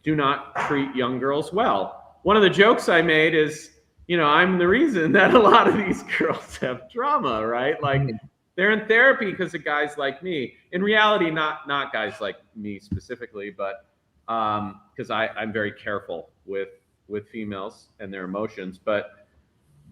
S2: do not treat young girls well. One of the jokes I made is, I'm the reason that a lot of these girls have trauma, right? Like, they're in therapy because of guys like me. In reality, not guys like me specifically, but because I'm very careful with females and their emotions. But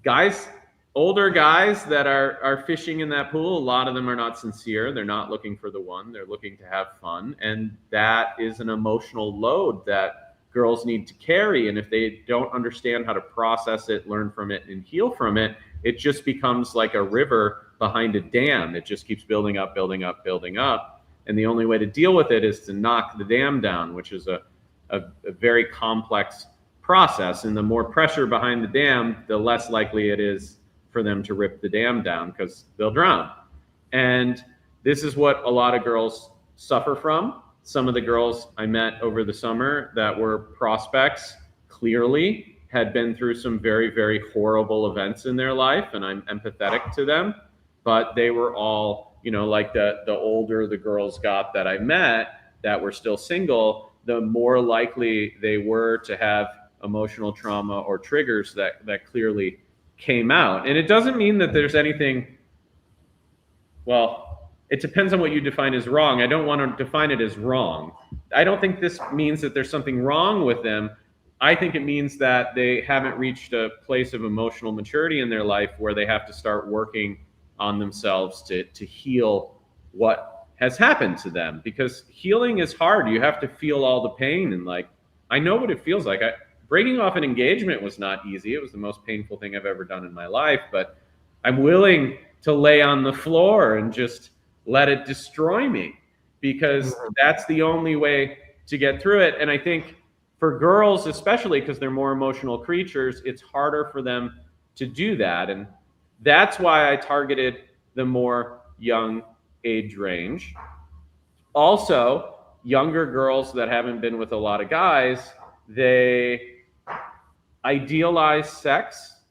S2: guys, older guys that are fishing in that pool, a lot of them are not sincere. They're not looking for the one. They're looking to have fun. And that is an emotional load that girls need to carry. And if they don't understand how to process it, learn from it, and heal from it, it just becomes like a river behind a dam. It just keeps building up, building up, building up. And the only way to deal with it is to knock the dam down, which is a very complex process. And the more pressure behind the dam, the less likely it is for them to rip the dam down, because they'll drown. And this is what a lot of girls suffer from. Some of the girls I met over the summer that were prospects clearly had been through some very, very horrible events in their life, and I'm empathetic to them. But they were all, like the older the girls got that I met that were still single, the more likely they were to have emotional trauma or triggers that clearly came out. And it doesn't mean that there's anything, well, it depends on what you define as wrong. I don't want to define it as wrong. I don't think this means that there's something wrong with them. I think it means that they haven't reached a place of emotional maturity in their life where they have to start working on themselves to heal what has happened to them, because healing is hard. You have to feel all the pain, and like, I know what it feels like. Breaking off an engagement was not easy. It was the most painful thing I've ever done in my life, but I'm willing to lay on the floor and just let it destroy me, because that's the only way to get through it. And I think for girls, especially because they're more emotional creatures, it's harder for them to do that. And that's why I targeted the more young age range. Also, younger girls that haven't been with a lot of guys, they idealize sex.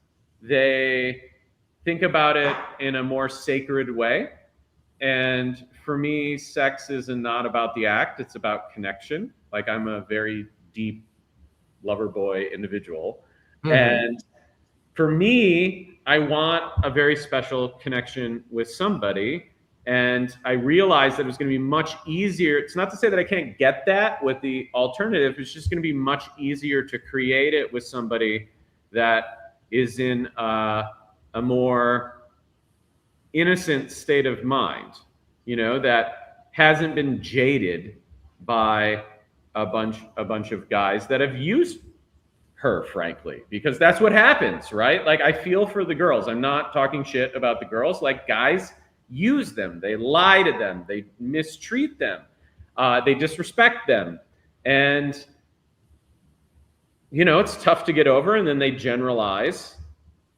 S2: They think about it in a more sacred way. And for me, sex is not about the act, it's about connection. Like, I'm a very deep lover boy individual. And for me, I want a very special connection with somebody. And I realized that it was going to be much easier. It's not to say that I can't get that with the alternative. It's just going to be much easier to create it with somebody that is in a more innocent state of mind, that hasn't been jaded by a bunch of guys that have used her, frankly, because that's what happens, right? Like, I feel for the girls. I'm not talking shit about the girls. Like, guys use them, they lie to them, they mistreat them, they disrespect them, and it's tough to get over. And then they generalize.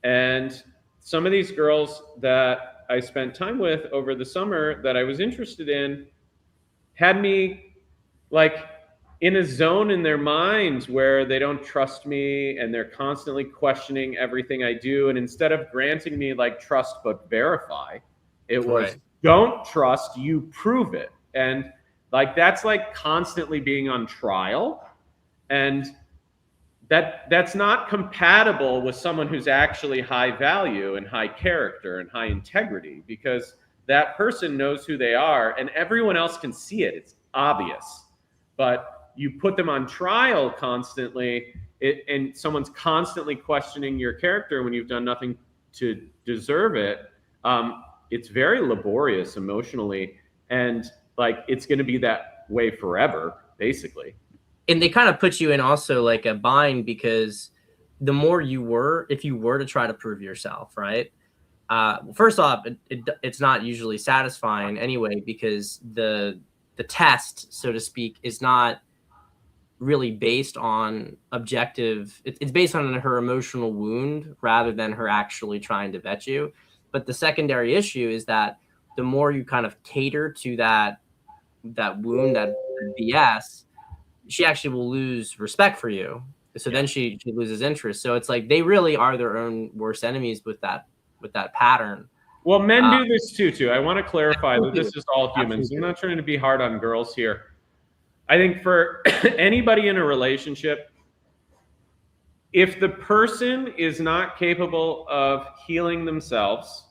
S2: And some of these girls that I spent time with over the summer that I was interested in had me like in a zone in their minds where they don't trust me and they're constantly questioning everything I do. And instead of granting me like trust but verify, it was don't trust, you prove it. And like, that's like constantly being on trial. And that's not compatible with someone who's actually high value and high character and high integrity, because that person knows who they are and everyone else can see it. It's obvious. But you put them on trial constantly, and someone's constantly questioning your character when you've done nothing to deserve it. It's very laborious emotionally, and like, it's going to be that way forever, basically.
S1: And they kind of put you in also like a bind, because the more if you were to try to prove yourself, right? First off, it's not usually satisfying anyway, because the test, so to speak, is not really based on objective. It's based on her emotional wound rather than her actually trying to vet you. But the secondary issue is that the more you kind of cater to that wound, that BS, she actually will lose respect for you. So then she loses interest. So it's like they really are their own worst enemies with that pattern.
S2: Well, men do this too. I want to clarify that this is all humans. I'm not trying to be hard on girls here. I think for anybody in a relationship, if the person is not capable of healing themselves,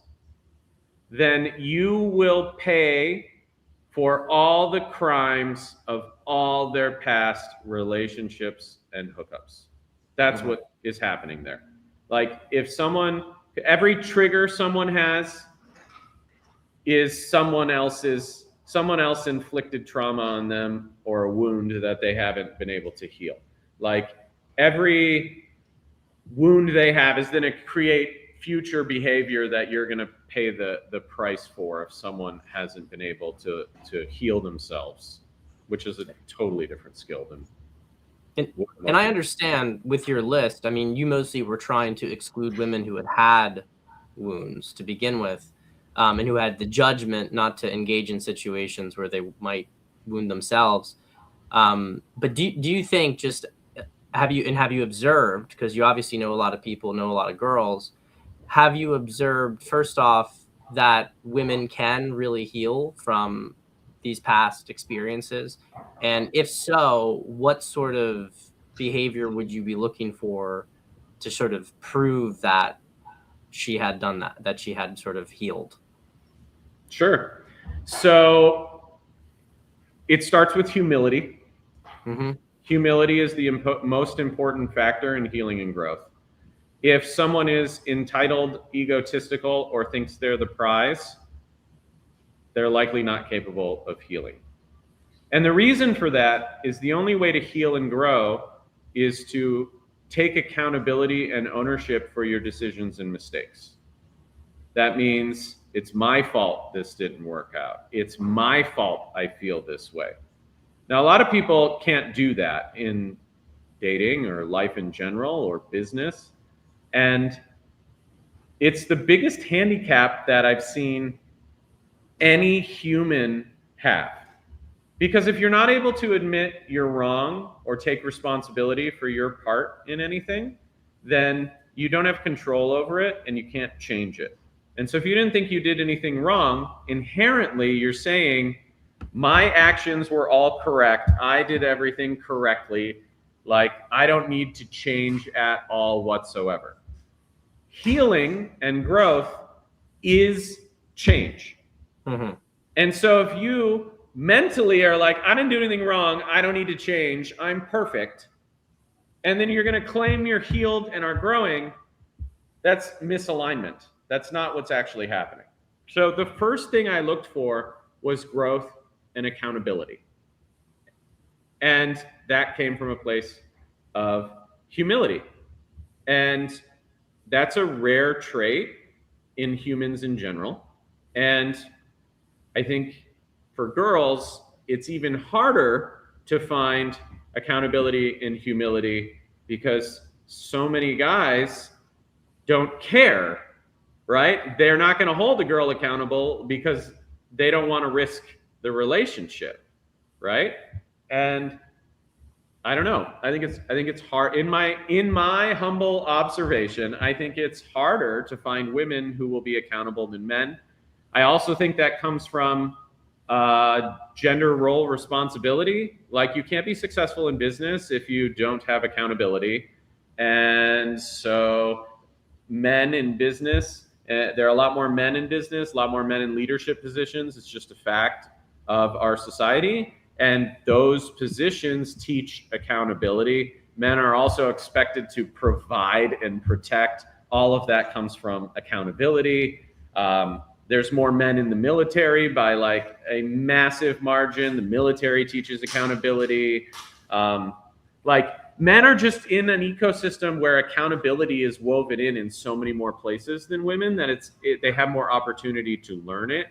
S2: then you will pay for all the crimes of all their past relationships and hookups. That's what is happening there. Like, if every trigger someone has is someone else inflicted trauma on them, or a wound that they haven't been able to heal. Like, every wound they have is going to create future behavior that you're going to pay the price for if someone hasn't been able to heal themselves, which is a totally different skill than.
S1: And I understand with your list, I mean, you mostly were trying to exclude women who had wounds to begin with, and who had the judgment not to engage in situations where they might wound themselves. But do you think, just have you observed, because you obviously know a lot of people, know a lot of girls, have you observed, first off, that women can really heal from these past experiences? And if so, what sort of behavior would you be looking for to sort of prove that she had done that she had sort of healed?
S2: Sure. So it starts with humility. Humility is the most important factor in healing and growth. If someone is entitled, egotistical, or thinks they're the prize, they're likely not capable of healing. And the reason for that is the only way to heal and grow is to take accountability and ownership for your decisions and mistakes. That means it's my fault this didn't work out. It's my fault I feel this way. Now, a lot of people can't do that in dating or life in general or business. And it's the biggest handicap that I've seen any human have. Because if you're not able to admit you're wrong or take responsibility for your part in anything, then you don't have control over it and you can't change it. And so if you didn't think you did anything wrong, inherently you're saying, my actions were all correct. I did everything correctly. Like, I don't need to change at all whatsoever. Healing and growth is change.
S1: Mm-hmm.
S2: And so if you mentally are like, I didn't do anything wrong, I don't need to change, I'm perfect, and then you're going to claim you're healed and are growing, that's misalignment. That's not what's actually happening. So the first thing I looked for was growth and accountability. And that came from a place of humility. And that's a rare trait in humans in general. And I think for girls, it's even harder to find accountability and humility because so many guys don't care, right? They're not going to hold a girl accountable because they don't want to risk the relationship, right? And I don't know. I think it's hard in my humble observation. I think it's harder to find women who will be accountable than men. I also think that comes from gender role responsibility. Like, you can't be successful in business if you don't have accountability. And so men in business, there are a lot more men in business, a lot more men in leadership positions. It's just a fact of our society. And those positions teach accountability. Men are also expected to provide and protect. All of that comes from accountability. There's more men in the military by like a massive margin. The military teaches accountability. Like, men are just in an ecosystem where accountability is woven in so many more places than women that they have more opportunity to learn it.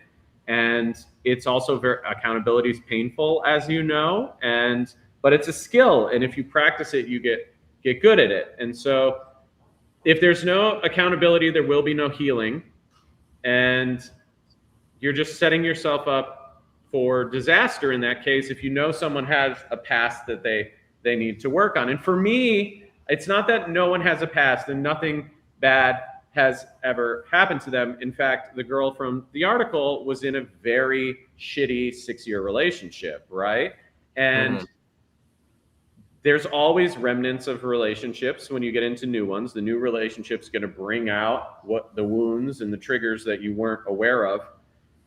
S2: And it's also accountability is painful, as you know, but it's a skill. And if you practice it, you get good at it. And so if there's no accountability, there will be no healing. And you're just setting yourself up for disaster in that case if you know someone has a past that they need to work on. And for me, it's not that no one has a past and nothing bad has ever happened to them. In fact, the girl from the article was in a very shitty 6-year relationship, right? And there's always remnants of relationships when you get into new ones. The new relationship's going to bring out what the wounds and the triggers that you weren't aware of.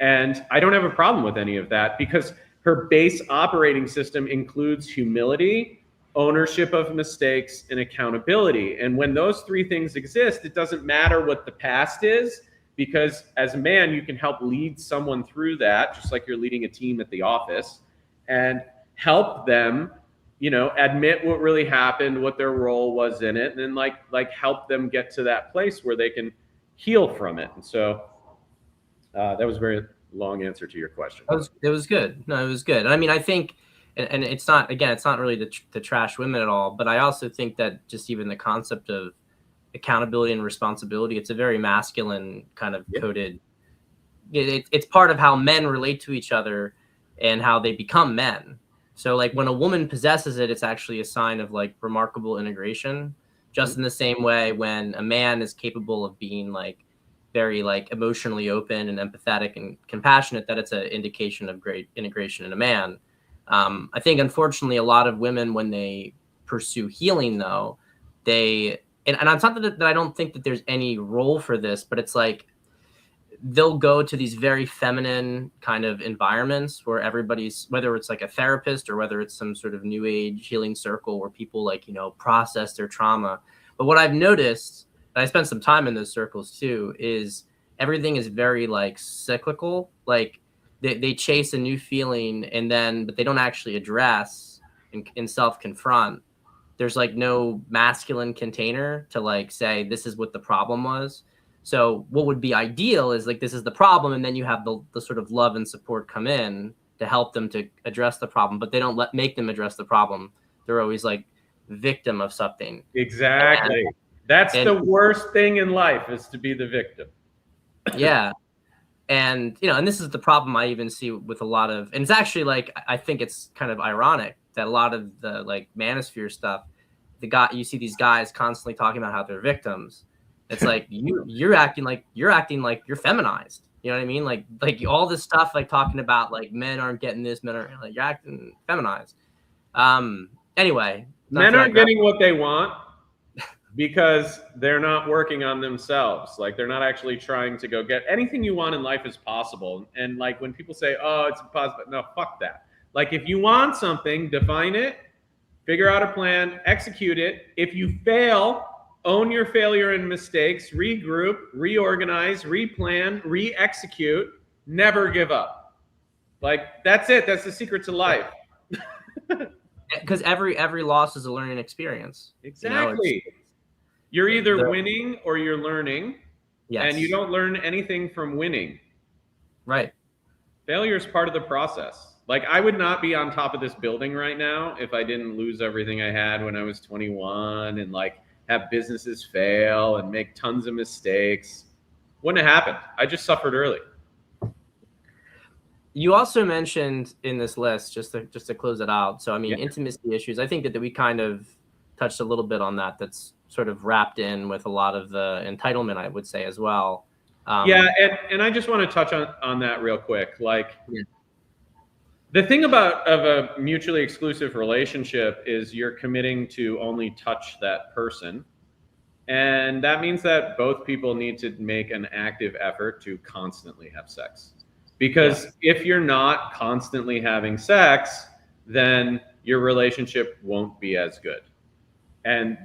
S2: And I don't have a problem with any of that because her base operating system includes humility, ownership of mistakes, and accountability. And when those three things exist, it doesn't matter what the past is, because as a man, you can help lead someone through that, just like you're leading a team at the office, and help them, admit what really happened, what their role was in it, and then like help them get to that place where they can heal from it. And so that was a very long answer to your question.
S1: It was good. No, it was good. I mean, I think, and it's not really to trash women at all, but I also think that just even the concept of accountability and responsibility, it's a very masculine kind of coded. It's part of how men relate to each other and how they become men. So like when a woman possesses it, it's actually a sign of like remarkable integration, just in the same way when a man is capable of being like very like emotionally open and empathetic and compassionate, that it's an indication of great integration in a man. I think, unfortunately, a lot of women, when they pursue healing, though, and it's not that I don't think that there's any role for this, but it's like they'll go to these very feminine kind of environments where everybody's, whether it's like a therapist or whether it's some sort of new age healing circle where people like, process their trauma. But what I've noticed I spent some time in those circles too, is everything is very like cyclical. Like they chase a new feeling and then, but they don't actually address and self-confront. There's like no masculine container to like say, this is what the problem was. So what would be ideal is like, this is the problem. And then you have the sort of love and support come in to help them to address the problem, but they don't make them address the problem. They're always like victim of something.
S2: Exactly. That's the worst thing in life, is to be the victim.
S1: Yeah. And, you know, and this is the problem I even see with a lot of, and it's actually like, I think it's kind of ironic that a lot of the like manosphere stuff, you see these guys constantly talking about how they're victims. It's like, you're acting like you're feminized. You know what I mean? Like all this stuff, like talking about like men aren't getting this, men are like, you're acting feminized. Anyway.
S2: Men aren't getting what they want because they're not working on themselves. Like, they're not actually trying to go get anything. You want in life is possible. And like when people say, oh, it's impossible, no, fuck that. Like, if you want something, define it, figure out a plan, execute it. If you fail, own your failure and mistakes, regroup, reorganize, replan, re-execute, never give up. Like, that's it. That's the secret to life.
S1: Because every loss is a learning experience.
S2: Exactly. You're either winning or you're learning. Yes. And you don't learn anything from winning.
S1: Right.
S2: Failure is part of the process. Like, I would not be on top of this building right now if I didn't lose everything I had when I was 21 and like have businesses fail and make tons of mistakes. Wouldn't have happened. I just suffered early.
S1: You also mentioned in this list, just to close it out. So, I mean, intimacy issues, I think that we kind of touched a little bit on that. That's sort of wrapped in with a lot of the entitlement, I would say, as well.
S2: And I just want to touch on that real quick. Like, the thing of a mutually exclusive relationship is you're committing to only touch that person. And that means that both people need to make an active effort to constantly have sex. Because if you're not constantly having sex, then your relationship won't be as good. And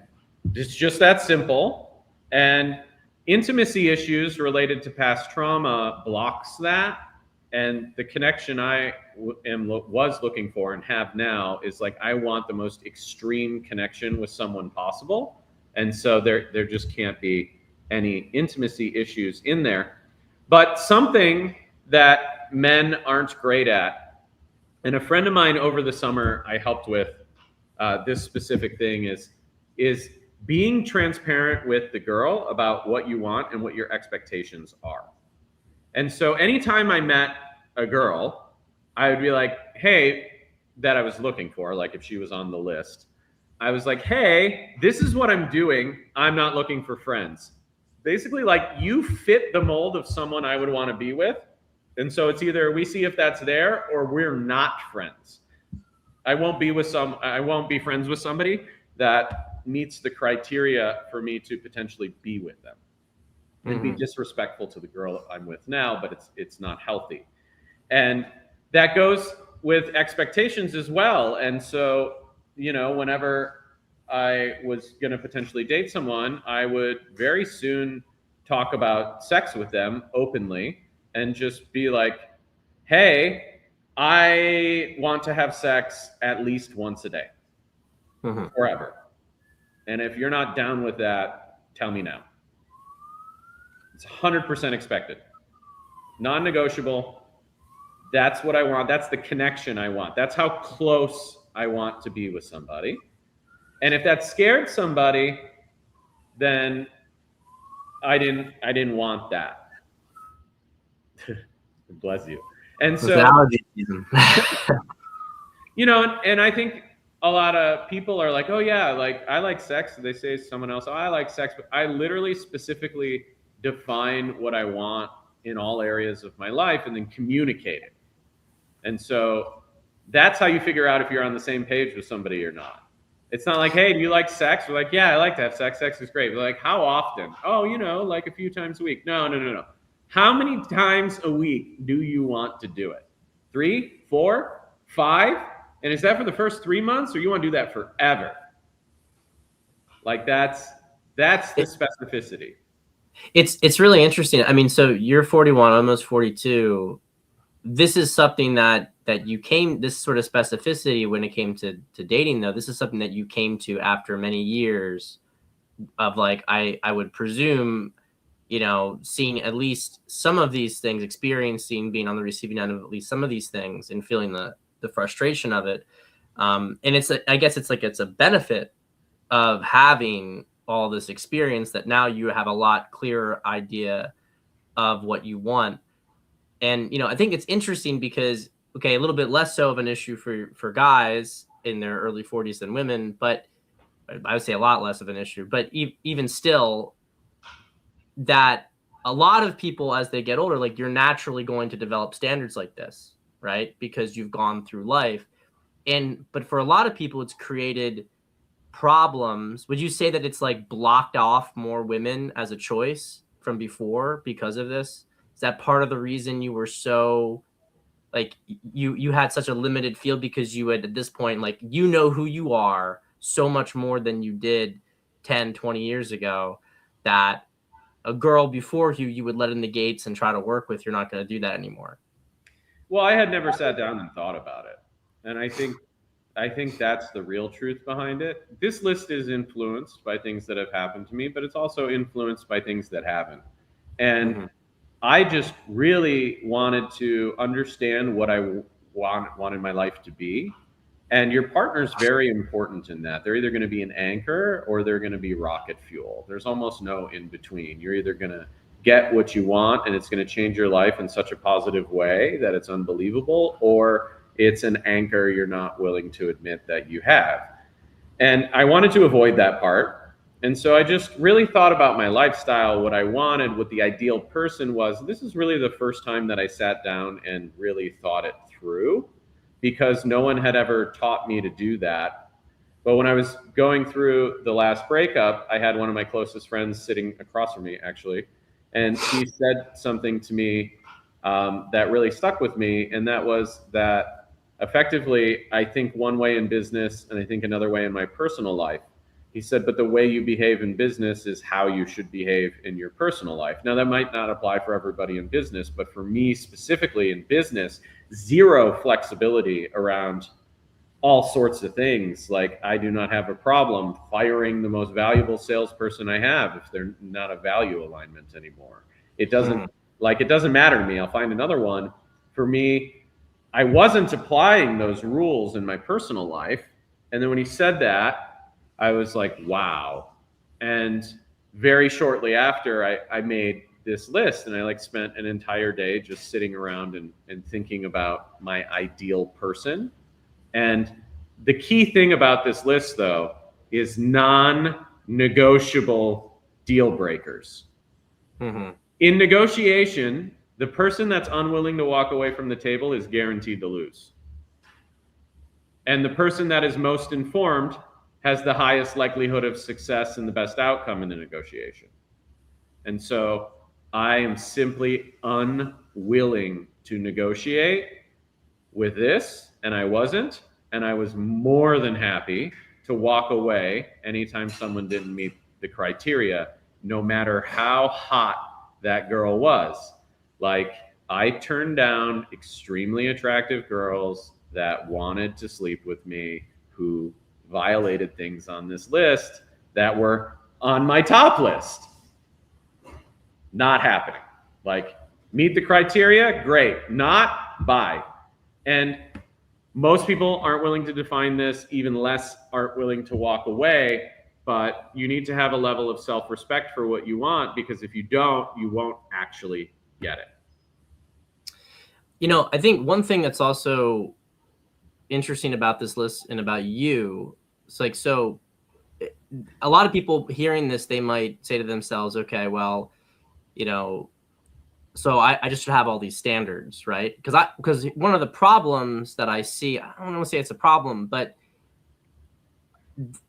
S2: it's just that simple. And intimacy issues related to past trauma blocks that. And the connection I was looking for and have now is like, I want the most extreme connection with someone possible. And so there just can't be any intimacy issues in there. But something that men aren't great at, and a friend of mine over the summer I helped with this specific thing, is being transparent with the girl about what you want and what your expectations are. And so anytime I met a girl, I would be like, hey, that I was looking for, like if she was on the list, I was like, hey, this is what I'm doing. I'm not looking for friends. Basically, like, you fit the mold of someone I would want to be with. And so it's either we see if that's there or we're not friends. I won't be friends with somebody that meets the criteria for me to potentially be with them. And be disrespectful to the girl I'm with now, but it's not healthy. And that goes with expectations as well. And so, you know, whenever I was going to potentially date someone, I would very soon talk about sex with them openly and just be like, hey, I want to have sex at least once a day, forever. And if you're not down with that, tell me now. It's 100% expected. Non-negotiable. That's what I want. That's the connection I want. That's how close I want to be with somebody. And if that scared somebody, then I didn't want that. Bless you. And so, you know, and I think a lot of people are like, oh yeah, like I like sex. They say to someone else, oh, I like sex, but I literally specifically define what I want in all areas of my life and then communicate it. And so that's how you figure out if you're on the same page with somebody or not. It's not like, hey, do you like sex? We're like, yeah, I like to have sex. Sex is great. We're like, how often? Oh, you know, like a few times a week. No. How many times a week do you want to do it? 3, 4, 5? And is that for the first 3 months, or you want to do that forever? Like, that's That's the specificity.
S1: It's really interesting. I mean, so you're 41, almost 42. This is something that you came, this sort of specificity when it came to dating, though, this is something that you came to after many years of, like, I would presume, seeing at least some of these things, experiencing being on the receiving end of at least some of these things and feeling the frustration of it. And I guess it's a benefit of having all this experience, that now you have a lot clearer idea of what you want. And I think it's interesting because, okay, a little bit less so of an issue for guys in their early 40s than women, but I would say a lot less of an issue. But even still, that a lot of people, as they get older, like, you're naturally going to develop standards like this, right? Because you've gone through life. But for a lot of people, it's created problems. Would you say that it's like blocked off more women as a choice from before because of this? Is that part of the reason you were so, like, you had such a limited field, because you had, at this point, like, who you are so much more than you did 10, 20 years ago, that a girl before you would let in the gates and try to work with, you're not going to do that anymore?
S2: Well, I had never sat down and thought about it. And I think that's the real truth behind it. This list is influenced by things that have happened to me, but it's also influenced by things that haven't. And I just really wanted to understand what I wanted my life to be. And your partner's very important in that. They're either going to be an anchor or they're going to be rocket fuel. There's almost no in between. You're either going to get what you want and it's going to change your life in such a positive way that it's unbelievable, or it's an anchor you're not willing to admit that you have. And I wanted to avoid that part. And so I just really thought about my lifestyle, what I wanted, what the ideal person was. This is really the first time that I sat down and really thought it through, because no one had ever taught me to do that. But when I was going through the last breakup, I had one of my closest friends sitting across from me, actually, and he said something to me that really stuck with me, and that was that effectively, I think one way in business and I think another way in my personal life. He said, but the way you behave in business is how you should behave in your personal life. Now, that might not apply for everybody in business, but for me specifically in business, zero flexibility around all sorts of things. Like, I do not have a problem firing the most valuable salesperson I have if they're not a value alignment anymore. It doesn't matter to me. I'll find another one. For me, I wasn't applying those rules in my personal life. And then when he said that, I was like, wow. And very shortly after, I made this list, and I spent an entire day just sitting around and thinking about my ideal person. And the key thing about this list, though, is non-negotiable deal breakers. In negotiation, the person that's unwilling to walk away from the table is guaranteed to lose. And the person that is most informed has the highest likelihood of success and the best outcome in the negotiation. And so I am simply unwilling to negotiate with this, and I wasn't. And I was more than happy to walk away anytime someone didn't meet the criteria, no matter how hot that girl was. Like, I turned down extremely attractive girls that wanted to sleep with me, who violated things on this list that were on my top list. Not happening. Like, meet the criteria, great. Not, bye. And most people aren't willing to define this, even less aren't willing to walk away. But you need to have a level of self-respect for what you want, because if you don't, you won't actually get it.
S1: I think one thing that's also interesting about this list and about you, it's like, so a lot of people hearing this, they might say to themselves, okay, well, so I just should have all these standards, right? Because one of the problems that I see, I don't want to say it's a problem, but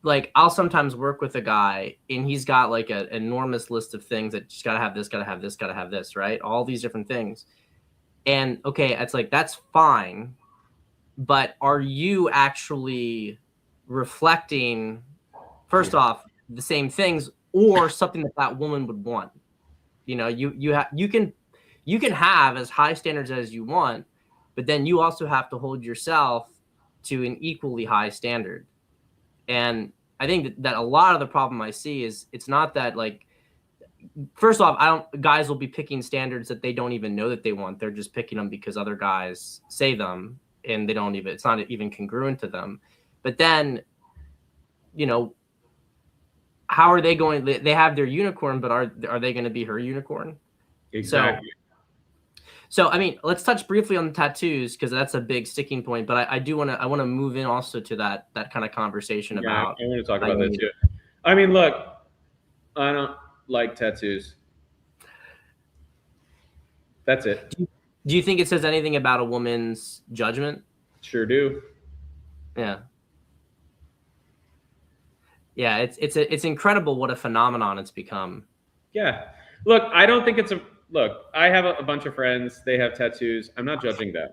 S1: like, I'll sometimes work with a guy and he's got like an enormous list of things that just gotta have this, gotta have this, gotta have this, right? All these different things. And okay, it's like, that's fine, but are you actually reflecting, first off, the same things, or something that that woman would want. You know, you can have as high standards as you want, but then you also have to hold yourself to an equally high standard. And I think that a lot of the problem I see is it's not that, like, first off, I don't guys will be picking standards that they don't even know that they want. They're just picking them because other guys say them, and they don't even, it's not even congruent to them. But then, you know, how are they going? They have their unicorn, but are they going to be her unicorn?
S2: Exactly.
S1: So I mean, let's touch briefly on the tattoos because that's a big sticking point. But I do want to move in also to that kind of conversation
S2: Yeah,
S1: about.
S2: I want to talk about that too. I mean, look, I don't like tattoos. That's it.
S1: Do you think it says anything about a woman's judgment?
S2: Sure do.
S1: Yeah. Yeah, it's incredible what a phenomenon it's become.
S2: Yeah. Look, I don't think it's a look. I have a bunch of friends. They have tattoos. I'm not judging them,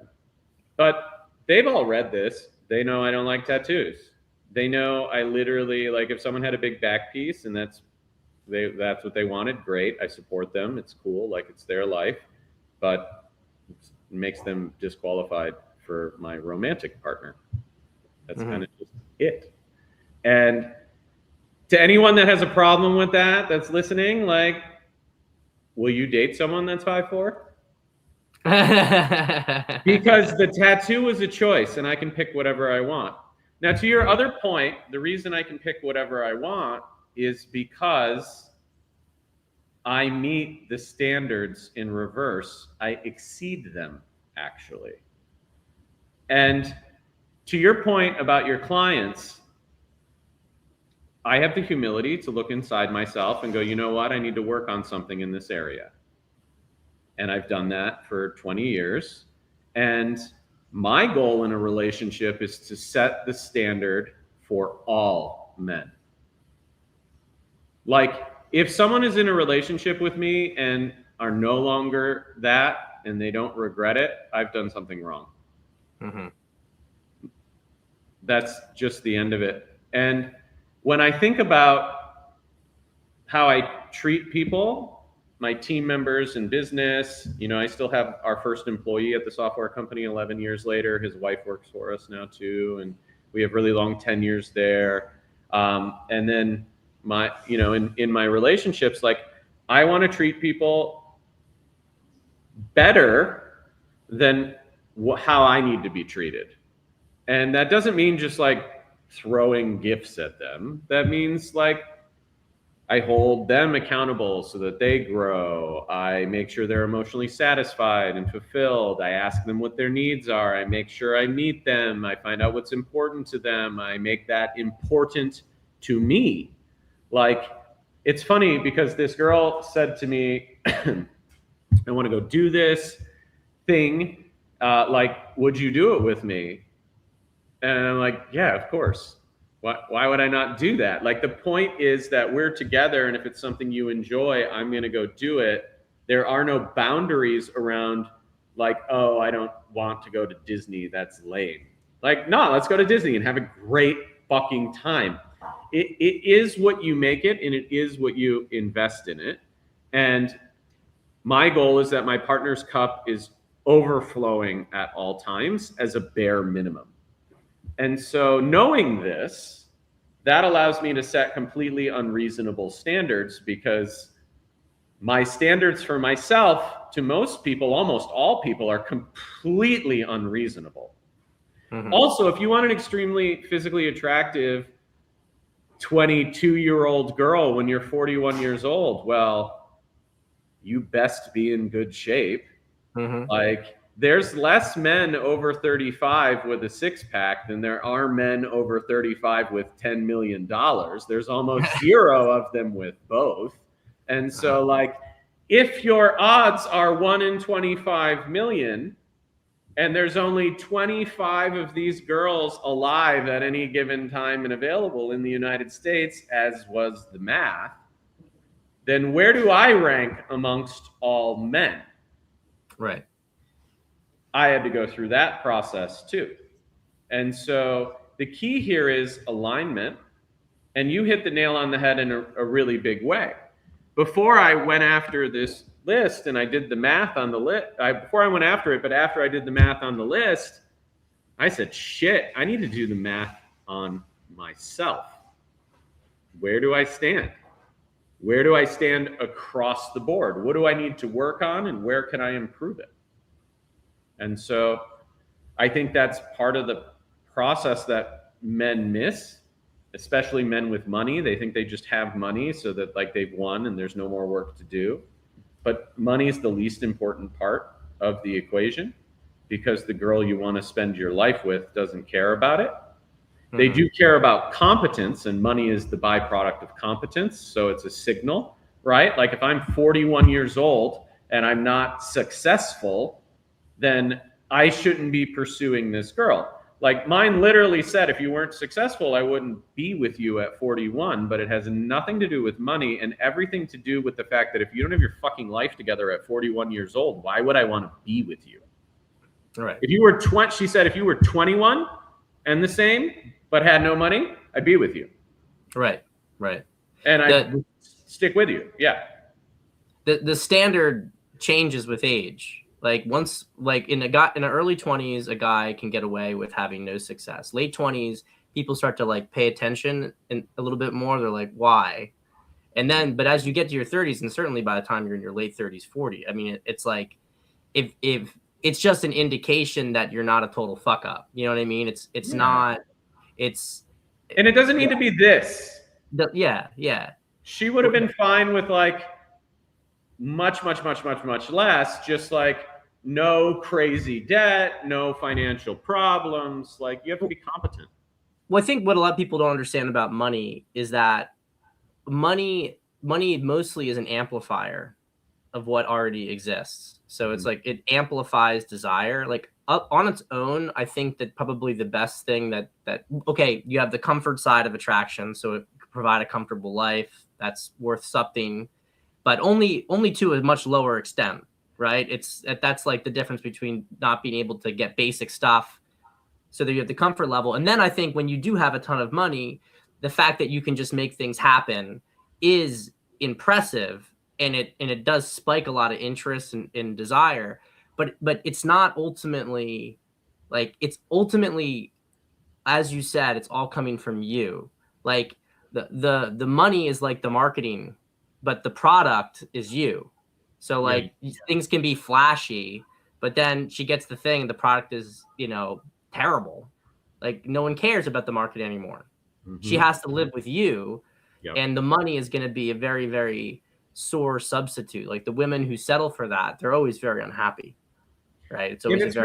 S2: but they've all read this. They know I don't like tattoos. They know I literally like if someone had a big back piece and that's what they wanted. Great, I support them. It's cool. Like it's their life, but it makes them disqualified for my romantic partner. That's kind of just it. And to anyone that has a problem with that, that's listening, like, will you date someone that's 5'4"? Because the tattoo is a choice and I can pick whatever I want. Now, to your other point, the reason I can pick whatever I want is because I meet the standards in reverse. I exceed them, actually. And to your point about your clients, I have the humility to look inside myself and go, you know what? I need to work on something in this area. And I've done that for 20 years. And my goal in a relationship is to set the standard for all men. Like, if someone is in a relationship with me and are no longer that and they don't regret it, I've done something wrong.
S1: Mm-hmm.
S2: That's just the end of it. And when I think about how I treat people, my team members in business, you know, I still have our first employee at the software company 11 years later. His wife works for us now too. And we have really long tenures there. And then my, you know, in my relationships, like I want to treat people better than how I need to be treated. And that doesn't mean just like throwing gifts at them. That means like I hold them accountable so that they grow. I make sure they're emotionally satisfied and fulfilled. I ask them what their needs are. I make sure I meet them. I find out what's important to them. I make that important to me. Like, it's funny because this girl said to me, I want to go do this thing. Like, would you do it with me? And I'm like, yeah, of course. Why would I not do that? Like, the point is that we're together, and if it's something you enjoy, I'm going to go do it. There are no boundaries around, like, oh, I don't want to go to Disney. That's lame. Like, no, let's go to Disney and have a great fucking time. It is what you make it, and it is what you invest in it. And my goal is that my partner's cup is overflowing at all times as a bare minimum. And so knowing this, that allows me to set completely unreasonable standards because my standards for myself to most people, almost all people, are completely unreasonable. Mm-hmm. Also, if you want an extremely physically attractive 22-year-old girl when you're 41 years old, well, you best be in good shape. Mm-hmm. Like, there's less men over 35 with a six-pack than there are men over 35 with $10 million. There's almost zero of them with both. And so, like, if your odds are 1 in 25 million, and there's only 25 of these girls alive at any given time and available in the United States, as was the math, then where do I rank amongst all men?
S1: Right.
S2: I had to go through that process too. And so the key here is alignment. And you hit the nail on the head in a really big way. Before I went after this list and I did the math on the list, before I went after it, but after I did the math on the list, I said, shit, I need to do the math on myself. Where do I stand? Where do I stand across the board? What do I need to work on and where can I improve it? And so I think that's part of the process that men miss, especially men with money. They think they just have money so that like they've won and there's no more work to do. But money is the least important part of the equation because the girl you want to spend your life with doesn't care about it. They do care about competence, and money is the byproduct of competence. So it's a signal, right? Like if I'm 41 years old and I'm not successful, then I shouldn't be pursuing this girl. Like mine literally said, if you weren't successful, I wouldn't be with you at 41, but it has nothing to do with money and everything to do with the fact that if you don't have your fucking life together at 41 years old, why would I want to be with you?
S1: All right.
S2: If you were 20, she said, if you were 21 and the same, but had no money, I'd be with you.
S1: Right.
S2: And I'd stick with you. Yeah.
S1: The standard changes with age. Like once, like in the early 20s, a guy can get away with having no success. Late 20s, people start to like pay attention a little bit more. They're like, why? And then, but as you get to your 30s, and certainly by the time you're in your late 30s, 40, I mean, it's like, if it's just an indication that you're not a total fuck up. You know what I mean? It's not.
S2: And it doesn't need to be this.
S1: Yeah.
S2: She would have been fine with like much less, just like no crazy debt, no financial problems. Like you have to be competent.
S1: Well, I think what a lot of people don't understand about money is that money mostly is an amplifier of what already exists. So it's like it amplifies desire. Like up on its own, I think that probably the best thing that okay, you have the comfort side of attraction, so it can provide a comfortable life that's worth something, but only to a much lower extent, right? That's like the difference between not being able to get basic stuff, so that you have the comfort level. And then I think when you do have a ton of money, the fact that you can just make things happen is impressive. And it does spike a lot of interest and desire, but it's not ultimately like, it's ultimately, as you said, it's all coming from you. Like the money is like the marketing, but the product is you. So like things can be flashy, but then she gets the thing, the product is, terrible. Like no one cares about the market anymore. She has to live with you, and the money is going to be a very, very sore substitute. Like the women who settle for that, they're always very unhappy, right? It's always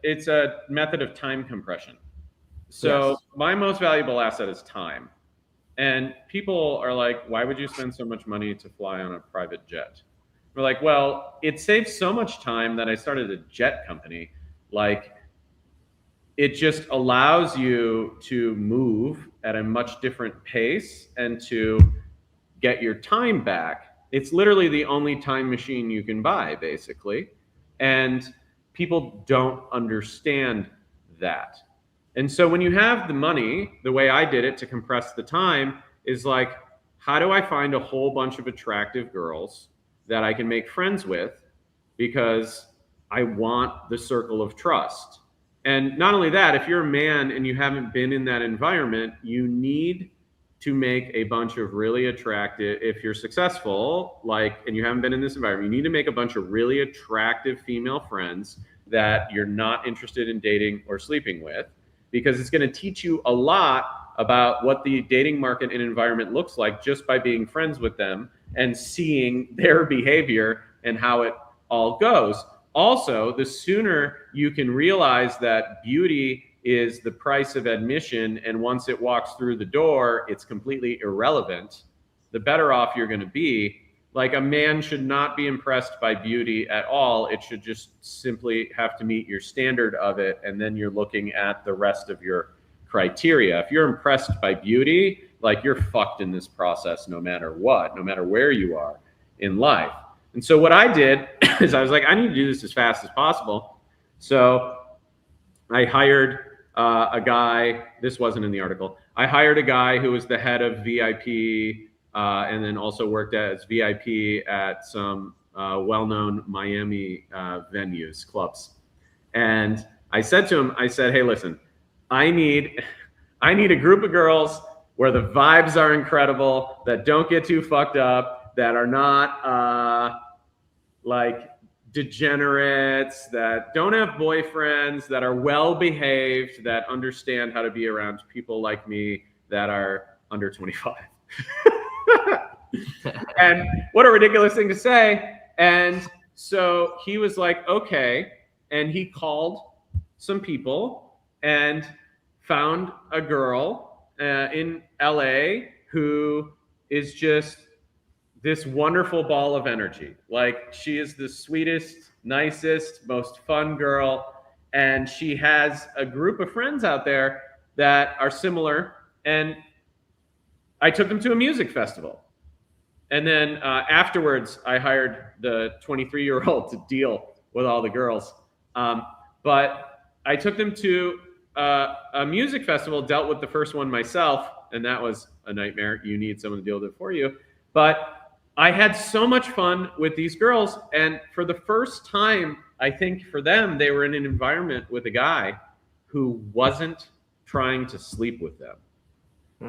S2: it's a method of time compression. So my most valuable asset is time. And people are like, why would you spend so much money to fly on a private jet? We're like, well, it saves so much time that I started a jet company. Like it just allows you to move at a much different pace and to get your time back. It's literally the only time machine you can buy, basically. And people don't understand that. And so when you have the money, the way I did it to compress the time is like, how do I find a whole bunch of attractive girls that I can make friends with because I want the circle of trust? And not only that, if you're a man and you haven't been in that environment, you need to make a bunch of really attractive, if you're successful, like, and you haven't been in this environment, you need to make a bunch of really attractive female friends that you're not interested in dating or sleeping with, because it's going to teach you a lot about what the dating market and environment looks like just by being friends with them and seeing their behavior and how it all goes. Also, the sooner you can realize that beauty is the price of admission, and once it walks through the door, it's completely irrelevant, the better off you're going to be. Like a man should not be impressed by beauty at all. It should just simply have to meet your standard of it, and then you're looking at the rest of your criteria. If you're impressed by beauty, like you're fucked in this process no matter what, no matter where you are in life. And so what I did is I was like, I need to do this as fast as possible. So I hired a guy, this wasn't in the article, I hired a guy who was the head of VIP, and then also worked as VIP at some well-known Miami venues, clubs. And I said to him, I said, "Hey, listen, I need, I need a group of girls where the vibes are incredible, that don't get too fucked up, that are not like degenerates, that don't have boyfriends, that are well behaved, that understand how to be around people like me that are under 25." And what a ridiculous thing to say. And so he was like, okay. And he called some people and found a girl in LA who is just this wonderful ball of energy. Like, she is the sweetest, nicest, most fun girl. And she has a group of friends out there that are similar. And I took them to a music festival. And then afterwards, I hired the 23-year-old to deal with all the girls. But I took them to a music festival, dealt with the first one myself, and that was a nightmare. You need someone to deal with it for you. But I had so much fun with these girls. And for the first time, I think for them, they were in an environment with a guy who wasn't trying to sleep with them.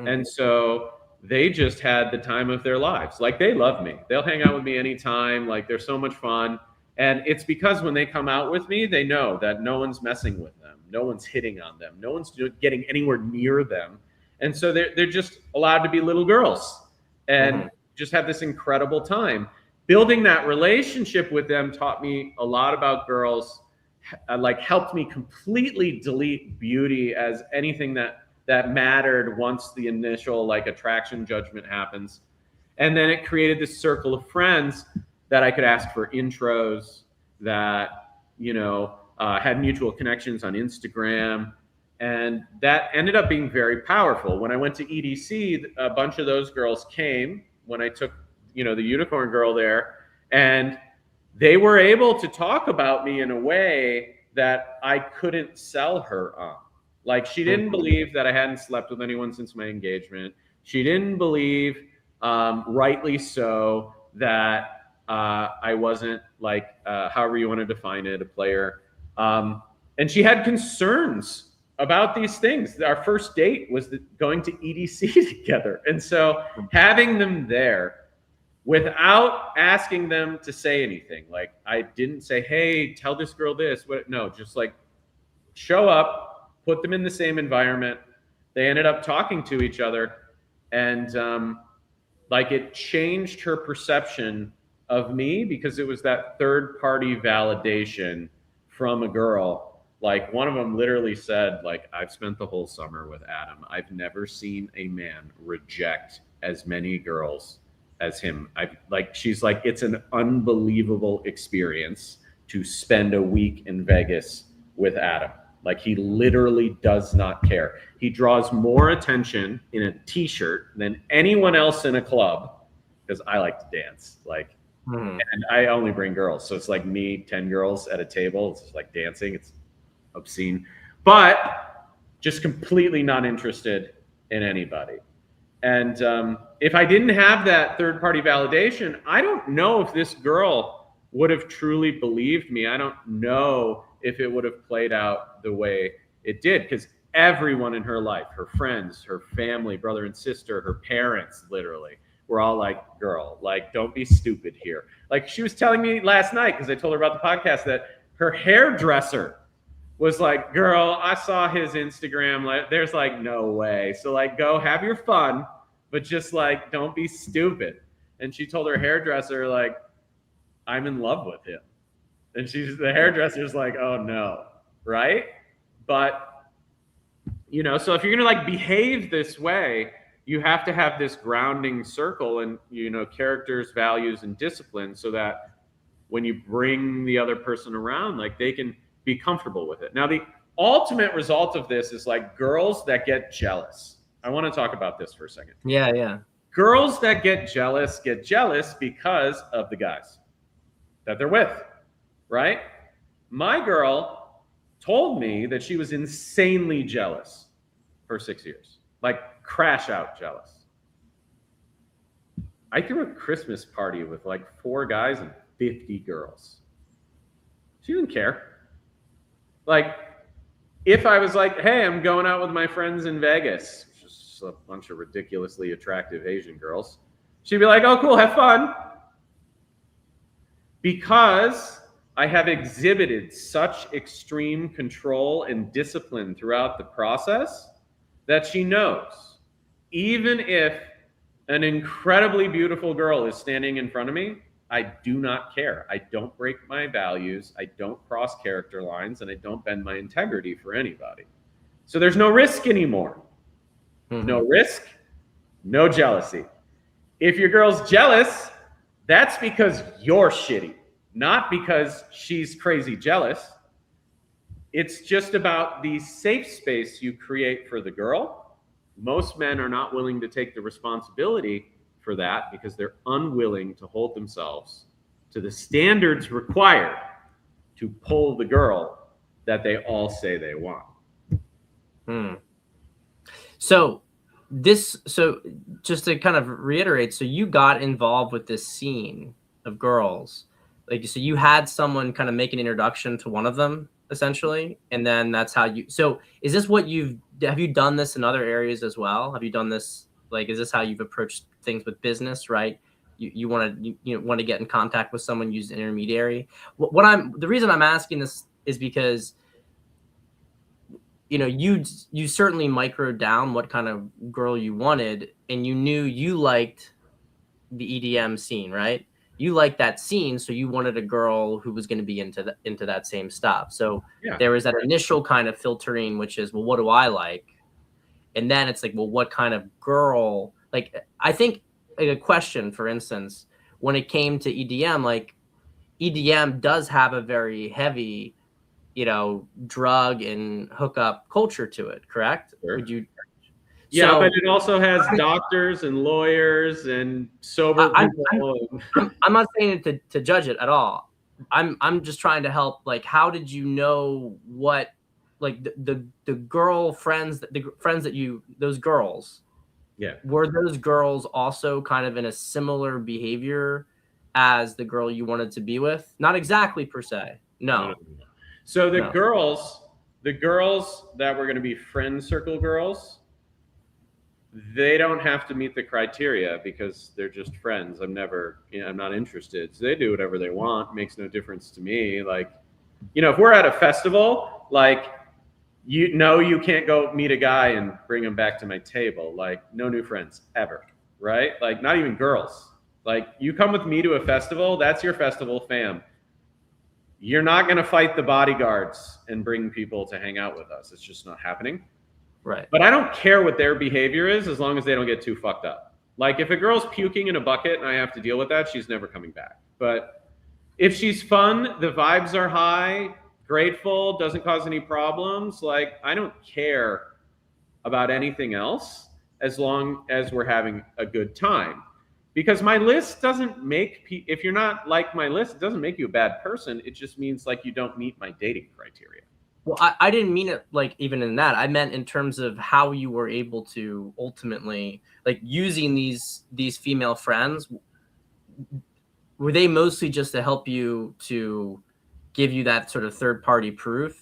S2: And so they just had the time of their lives. Like, they love me. They'll hang out with me anytime. Like, they're so much fun. And it's because when they come out with me, they know that no one's messing with them. No one's hitting on them. No one's getting anywhere near them. And so they're just allowed to be little girls and just have this incredible time. Building that relationship with them taught me a lot about girls, like helped me completely delete beauty as anything that mattered once the initial like attraction judgment happens. And then it created this circle of friends that I could ask for intros, that, you know, had mutual connections on Instagram. And that ended up being very powerful. When I went to EDC, a bunch of those girls came when I took, you know, the unicorn girl there, and they were able to talk about me in a way that I couldn't sell her on. Like, she didn't believe that I hadn't slept with anyone since my engagement. She didn't believe, rightly so, that I wasn't, like, however you want to define it, a player. And she had concerns about these things. Our first date was going to EDC together. And so having them there without asking them to say anything, like, I didn't say, hey, tell this girl this. No, just like show up, put them in the same environment. They ended up talking to each other, and like, it changed her perception of me, because it was that third party validation from a girl. Like, one of them literally said, like, I've spent the whole summer with Adam. I've never seen a man reject as many girls as him. She's like, it's an unbelievable experience to spend a week in Vegas with Adam. Like, he literally does not care. He draws more attention in a t-shirt than anyone else in a club, because I like to dance. Like, and I only bring girls. So it's like me, 10 girls at a table. It's just like dancing. It's obscene, but just completely not interested in anybody. And if I didn't have that third party validation, I don't know if this girl would have truly believed me. I don't know if it would have played out the way it did, because everyone in her life, her friends, her family, brother and sister, her parents, literally, were all like, girl, like, don't be stupid here. Like, she was telling me last night, because I told her about the podcast, that her hairdresser was like, girl, I saw his Instagram. Like, there's like no way. So, like, go have your fun, but just like, don't be stupid. And she told her hairdresser, like, I'm in love with him. And the hairdresser's like, oh no, right? But, you know, so if you're gonna like behave this way, you have to have this grounding circle and, you know, characters, values, and discipline, so that when you bring the other person around, like, they can be comfortable with it. Now, the ultimate result of this is like girls that get jealous. I want to talk about this for a second.
S1: Yeah.
S2: Girls that get jealous because of the guys that they're with, right? My girl told me that she was insanely jealous for 6 years. like crash out jealous. I threw a Christmas party with like 4 guys and 50 girls. She didn't care. Like, if I was like, hey, I'm going out with my friends in Vegas, just a bunch of ridiculously attractive Asian girls, she'd be like, oh, cool, have fun. Because I have exhibited such extreme control and discipline throughout the process that she knows, even if an incredibly beautiful girl is standing in front of me, I do not care. I don't break my values. I don't cross character lines, and I don't bend my integrity for anybody. So there's no risk anymore. Mm-hmm. No risk, no jealousy. If your girl's jealous, that's because you're shitty, not because she's crazy jealous. It's just about the safe space you create for the girl. Most men are not willing to take the responsibility for that because they're unwilling to hold themselves to the standards required to pull the girl that they all say they want.
S1: So just to kind of reiterate, so you got involved with this scene of girls, like, so you had someone kind of make an introduction to one of them essentially, and then that's how you, so is this what have you done this in other areas as well? Have you done this, like, is this how you've approached things with business, right? You want to get in contact with someone, use an intermediary. The reason I'm asking this is because, you certainly microed down what kind of girl you wanted, and you knew you liked the EDM scene, right? You liked that scene, so you wanted a girl who was going to be into that same stuff. So there was that initial kind of filtering, which is, well, what do I like? And then it's like, well, what kind of girl? Like, I think, like, a question, for instance, when it came to EDM, like, EDM does have a very heavy, drug and hookup culture to it, correct?
S2: Sure.
S1: Would you?
S2: Yeah, so, but it also has doctors and lawyers and sober people.
S1: I'm not saying it to judge it at all. I'm just trying to help. Like, how did you know what, like, the girlfriends, the friends that those girls, were those girls also kind of in a similar behavior as the girl you wanted to be with? Not exactly per se. No.
S2: So the girls that were going to be friend circle girls, they don't have to meet the criteria because they're just friends. I'm not interested. So they do whatever they want. It makes no difference to me. Like, if we're at a festival, like, you can't go meet a guy and bring him back to my table. Like, no new friends ever, right? Like, not even girls. Like, you come with me to a festival, that's your festival fam. You're not going to fight the bodyguards and bring people to hang out with us. It's just not happening.
S1: Right.
S2: But I don't care what their behavior is as long as they don't get too fucked up. Like, if a girl's puking in a bucket and I have to deal with that, she's never coming back. But if she's fun, the vibes are high, grateful, doesn't cause any problems, like, I don't care about anything else as long as we're having a good time. Because my list doesn't make, if you're not like my list, it doesn't make you a bad person. It just means, like, you don't meet my dating criteria.
S1: Well, I didn't mean it like even in that. I meant in terms of how you were able to ultimately, like, using these female friends. Were they mostly just to help you, to give you that sort of third party proof?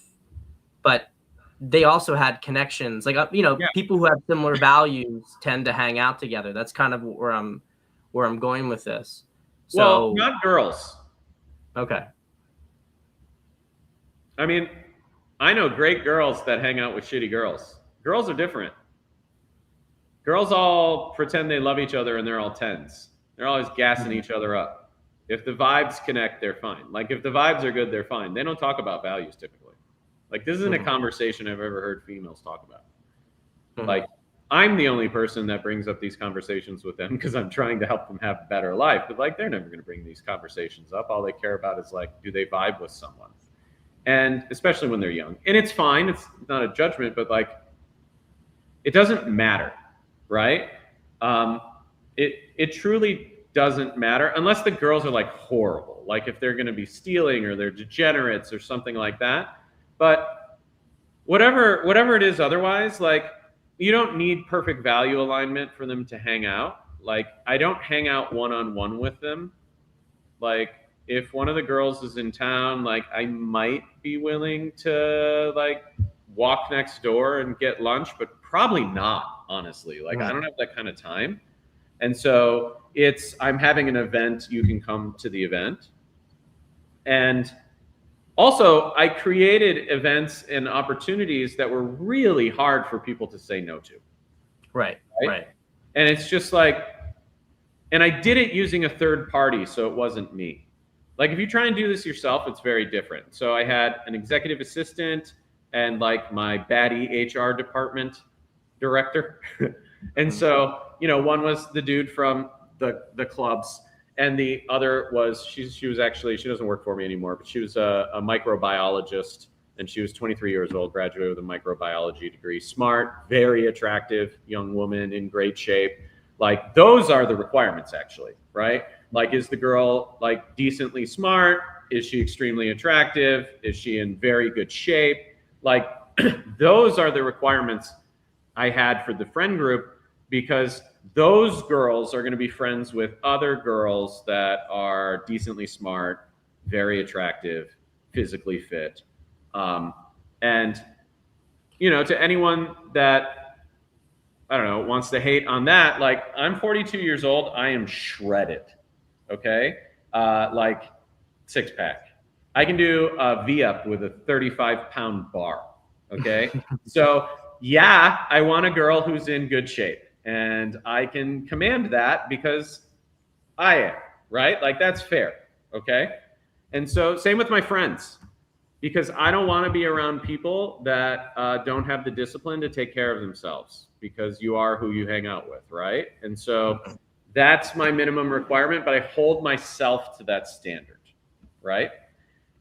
S1: But they also had connections, like, people who have similar values tend to hang out together. That's kind of where I'm going with this. So,
S2: well, not girls.
S1: Okay.
S2: I mean, I know great girls that hang out with shitty girls. Girls are different. Girls all pretend they love each other and they're all tens. They're always gassing each other up. If the vibes connect, they're fine. Like, if the vibes are good, they're fine. They don't talk about values typically. Like, this isn't a conversation I've ever heard females talk about. Like, I'm the only person that brings up these conversations with them because I'm trying to help them have a better life. But, like, they're never going to bring these conversations up. All they care about is, like, do they vibe with someone? And especially when they're young. And it's fine. It's not a judgment, but, like, it doesn't matter, right? It truly doesn't matter unless the girls are, like, horrible. Like, if they're going to be stealing or they're degenerates or something like that. But whatever it is otherwise, like, you don't need perfect value alignment for them to hang out. Like, I don't hang out one-on-one with them. Like, if one of the girls is in town, like, I might be willing to like walk next door and get lunch, but probably not, honestly. Like, I don't have that kind of time. And so it's, I'm having an event, you can come to the event. And also, I created events and opportunities that were really hard for people to say no to.
S1: Right.
S2: And it's just like, and I did it using a third party, so it wasn't me. Like, if you try and do this yourself, it's very different. So I had an executive assistant and like my baddie HR department director. And so, you know, one was the dude from the clubs, and the other was, she was actually, she doesn't work for me anymore, but she was a microbiologist, and she was 23 years old, graduated with a microbiology degree, smart, very attractive young woman in great shape. Like, those are the requirements, actually, right? Like, is the girl like decently smart? Is she extremely attractive? Is she in very good shape? Like, those are the requirements I had for the friend group, because those girls are going to be friends with other girls that are decently smart, very attractive, physically fit. And, you know, to anyone that, I don't know, wants to hate on that, like, I'm 42 years old. I am shredded. Okay. Like, six pack. I can do a V-up with a 35-pound bar. Okay. So, yeah, I want a girl who's in good shape, and I can command that because I am, right? Like, that's fair. Okay. And so, same with my friends, because I don't want to be around people that don't have the discipline to take care of themselves, because you are who you hang out with, right? And so that's my minimum requirement, but I hold myself to that standard, right?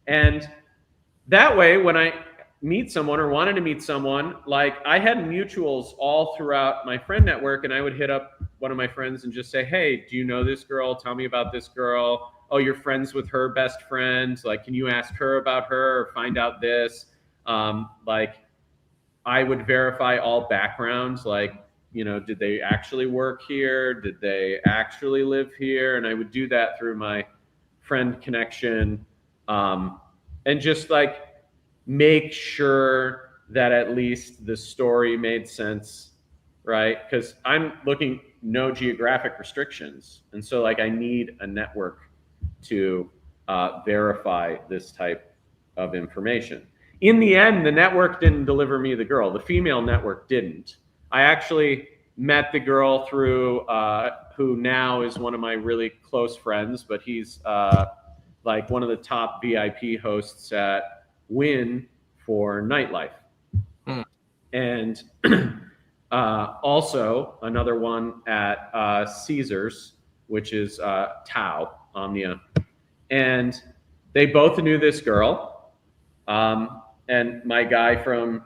S2: And that way, when I meet someone or wanted to meet someone, like, I had mutuals all throughout my friend network, and I would hit up one of my friends and just say, hey, do you know this girl? Tell me about this girl. Oh, you're friends with her best friend. Like, can you ask her about her or find out this? Like, I would verify all backgrounds. Like, you know, did they actually work here? Did they actually live here? And I would do that through my friend connection. And just like make sure that at least the story made sense, right? Because I'm looking, no geographic restrictions. And so, like, I need a network to verify this type of information. In the end, the network didn't deliver me the girl. The female network didn't. I actually met the girl through who now is one of my really close friends, but he's like one of the top VIP hosts at Win for nightlife. And also another one at Caesars, which is Tau, Omnia. And they both knew this girl. And my guy from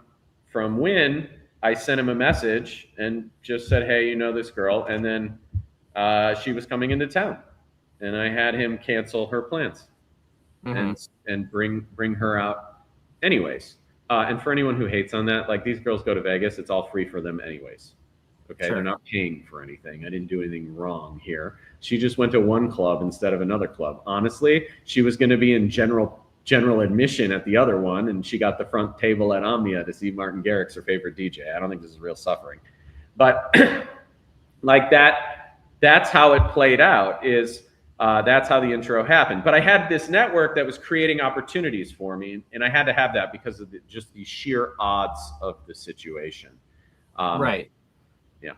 S2: Win, I sent him a message and just said, hey, you know this girl. And then she was coming into town, and I had him cancel her plans and bring her out anyways. And for anyone who hates on that, like, these girls go to Vegas, it's all free for them anyways. Okay, They're not paying for anything. I didn't do anything wrong here. She just went to one club instead of another club. Honestly, she was going to be in general admission at the other one, and she got the front table at Omnia to see Martin Garrix, her favorite DJ. I don't think this is real suffering, but like that's how it played out. Is that's how the intro happened. But I had this network that was creating opportunities for me, and I had to have that because of just the sheer odds of the situation.
S1: Right.
S2: Yeah.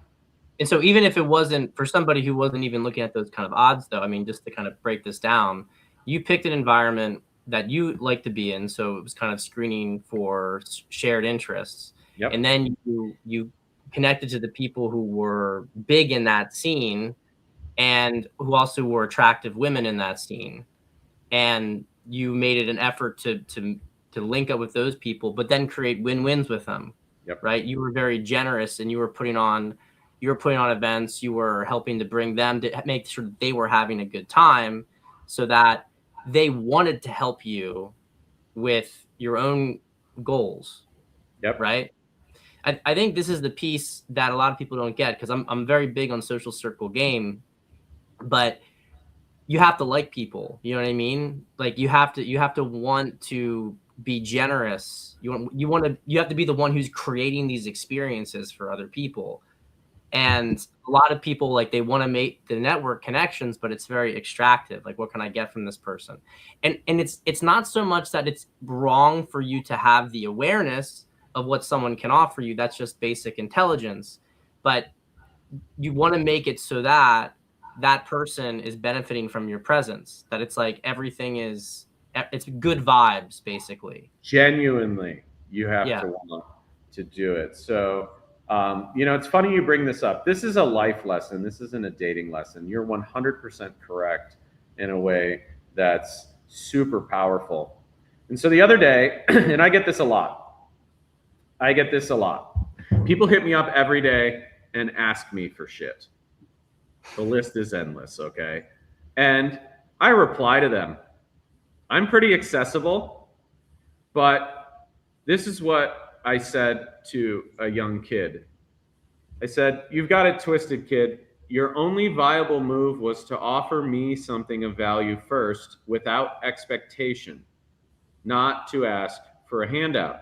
S1: And so even if it wasn't for somebody who wasn't even looking at those kind of odds, though, I mean, just to kind of break this down, you picked an environment that you like to be in. So it was kind of screening for shared interests.
S2: Yep.
S1: And then you connected to the people who were big in that scene and who also were attractive women in that scene. And you made it an effort to link up with those people, but then create win-wins with them.
S2: Yep.
S1: Right. You were very generous, and you were putting on events. You were helping to bring them to make sure that they were having a good time, so that they wanted to help you with your own goals.
S2: Yep.
S1: Right. I think this is the piece that a lot of people don't get, because I'm very big on social circle game, but you have to like people. You know what I mean? Like you have to want to be generous. You have to be the one who's creating these experiences for other people. And a lot of people, like, they want to make the network connections, but it's very extractive. Like, what can I get from this person? And it's not so much that it's wrong for you to have the awareness of what someone can offer you. That's just basic intelligence. But you want to make it so that that person is benefiting from your presence, that it's like everything is, it's good vibes, basically.
S2: Genuinely, you have
S1: Yeah.
S2: to want to do it. So, it's funny you bring this up. This is a life lesson. This isn't a dating lesson. You're 100% correct in a way that's super powerful. And so the other day, and I get this a lot. People hit me up every day and ask me for shit. The list is endless, okay? And I reply to them. I'm pretty accessible, but this is what I said to a young kid. I said, "You've got it twisted, kid. Your only viable move was to offer me something of value first without expectation, not to ask for a handout.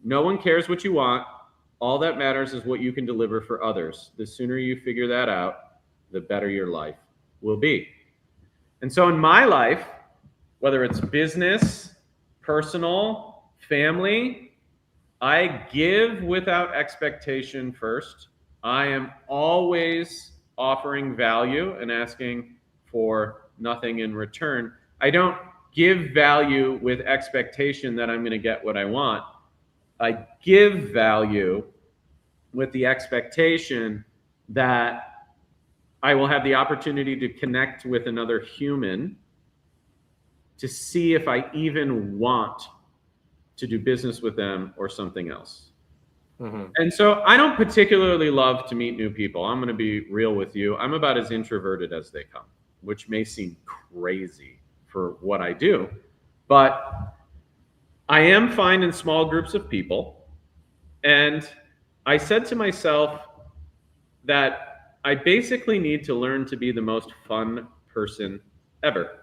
S2: No one cares what you want. All that matters is what you can deliver for others. The sooner you figure that out, the better your life will be." And so in my life, whether it's business, personal, family, I give without expectation first. I am always offering value and asking for nothing in return. I don't give value with expectation that I'm going to get what I want. I give value with the expectation that I will have the opportunity to connect with another human to see if I even want to do business with them or something else.
S1: Mm-hmm.
S2: And so I don't particularly love to meet new people. I'm going to be real with you. I'm about as introverted as they come, which may seem crazy for what I do, but I am fine in small groups of people. And I said to myself that I basically need to learn to be the most fun person ever.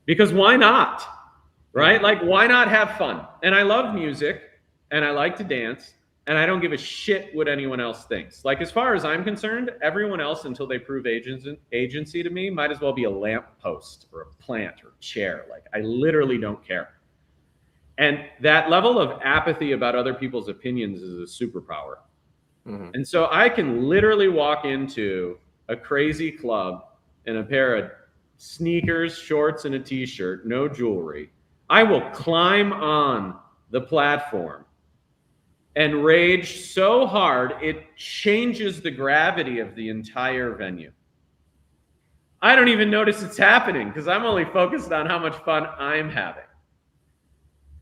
S2: Because why not? Right? Like, why not have fun? And I love music and I like to dance and I don't give a shit what anyone else thinks. Like, as far as I'm concerned, everyone else, until they prove agency to me, might as well be a lamppost or a plant or a chair. Like, I literally don't care. And that level of apathy about other people's opinions is a superpower. Mm-hmm. And so I can literally walk into a crazy club in a pair of sneakers, shorts, and a t-shirt, no jewelry. I will climb on the platform and rage so hard it changes the gravity of the entire venue. I don't even notice it's happening because I'm only focused on how much fun I'm having.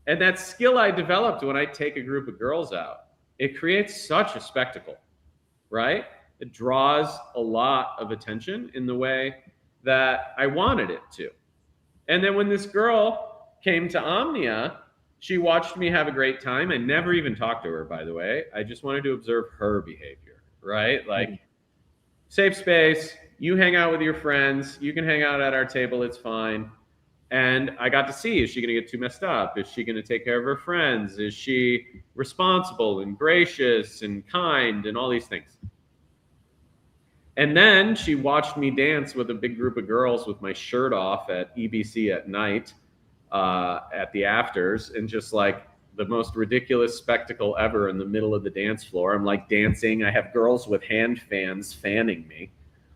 S2: And that skill I developed when I take a group of girls out, it creates such a spectacle, right? It draws a lot of attention in the way that I wanted it to. And then when this girl came to Omnia, she watched me have a great time. I never even talked to her, by the way. I just wanted to observe her behavior, right? Like, safe space, you hang out with your friends, you can hang out at our table, it's fine. And I got to see, is she going to get too messed up? Is she going to take care of her friends? Is she responsible and gracious and kind and all these things? And then she watched me dance with a big group of girls with my shirt off at EBC at night, at the afters, and just like the most ridiculous spectacle ever in the middle of the dance floor. I'm like dancing. I have girls with hand fans fanning me.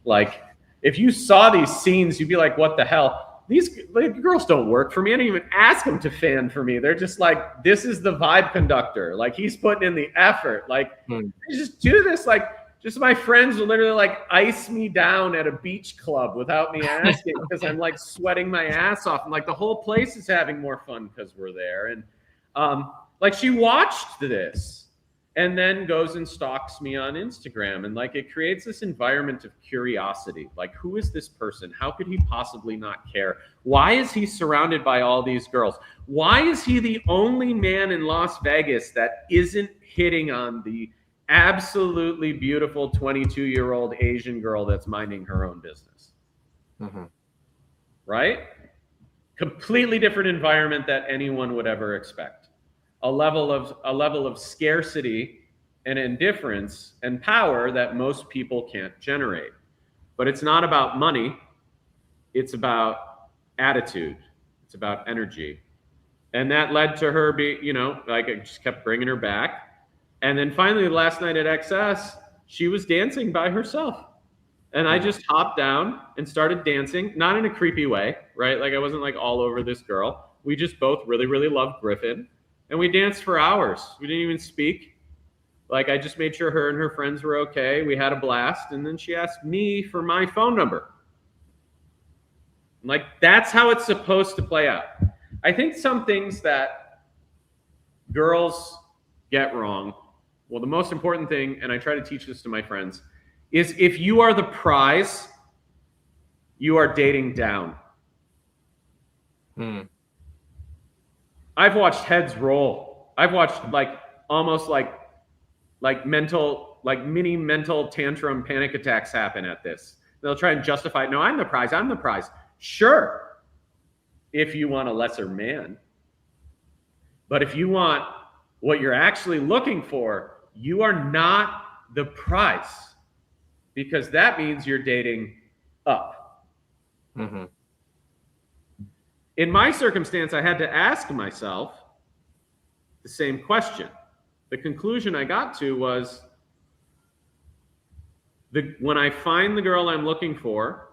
S2: Like, if you saw these scenes, you'd be like, what the hell? These girls don't work for me. I didn't even ask them to fan for me. They're just like, this is the vibe conductor. Like, he's putting in the effort. Like, they just do this. Like, just my friends will literally like ice me down at a beach club without me asking because I'm like sweating my ass off. And like the whole place is having more fun because we're there. And like, she watched this and then goes and stalks me on Instagram. And like, it creates this environment of curiosity. Like, who is this person? How could he possibly not care? Why is he surrounded by all these girls? Why is he the only man in Las Vegas that isn't hitting on the absolutely beautiful 22-year-old Asian girl that's minding her own business?
S1: Mm-hmm.
S2: Right? Completely different environment that anyone would ever expect. A level of scarcity and indifference and power that most people can't generate. But it's not about money. It's about attitude. It's about energy. And that led to her like, I just kept bringing her back. And then finally, last night at XS, she was dancing by herself. And I just hopped down and started dancing, not in a creepy way, right? Like, I wasn't like all over this girl. We just both really, really loved Griffin. And we danced for hours. We didn't even speak. Like, I just made sure her and her friends were okay. We had a blast. And then she asked me for my phone number. Like, that's how it's supposed to play out. I think some things that girls get wrong, well, the most important thing, and I try to teach this to my friends, is if you are the prize, you are dating down. I've watched heads roll. I've watched almost like mini mental tantrum panic attacks happen at this. They'll try and justify, no, I'm the prize. I'm the prize. Sure, if you want a lesser man. But if you want what you're actually looking for, you are not the prize, because that means you're dating up.
S1: Mm-hmm.
S2: In my circumstance, I had to ask myself the same question. The conclusion I got to was, when I find the girl I'm looking for,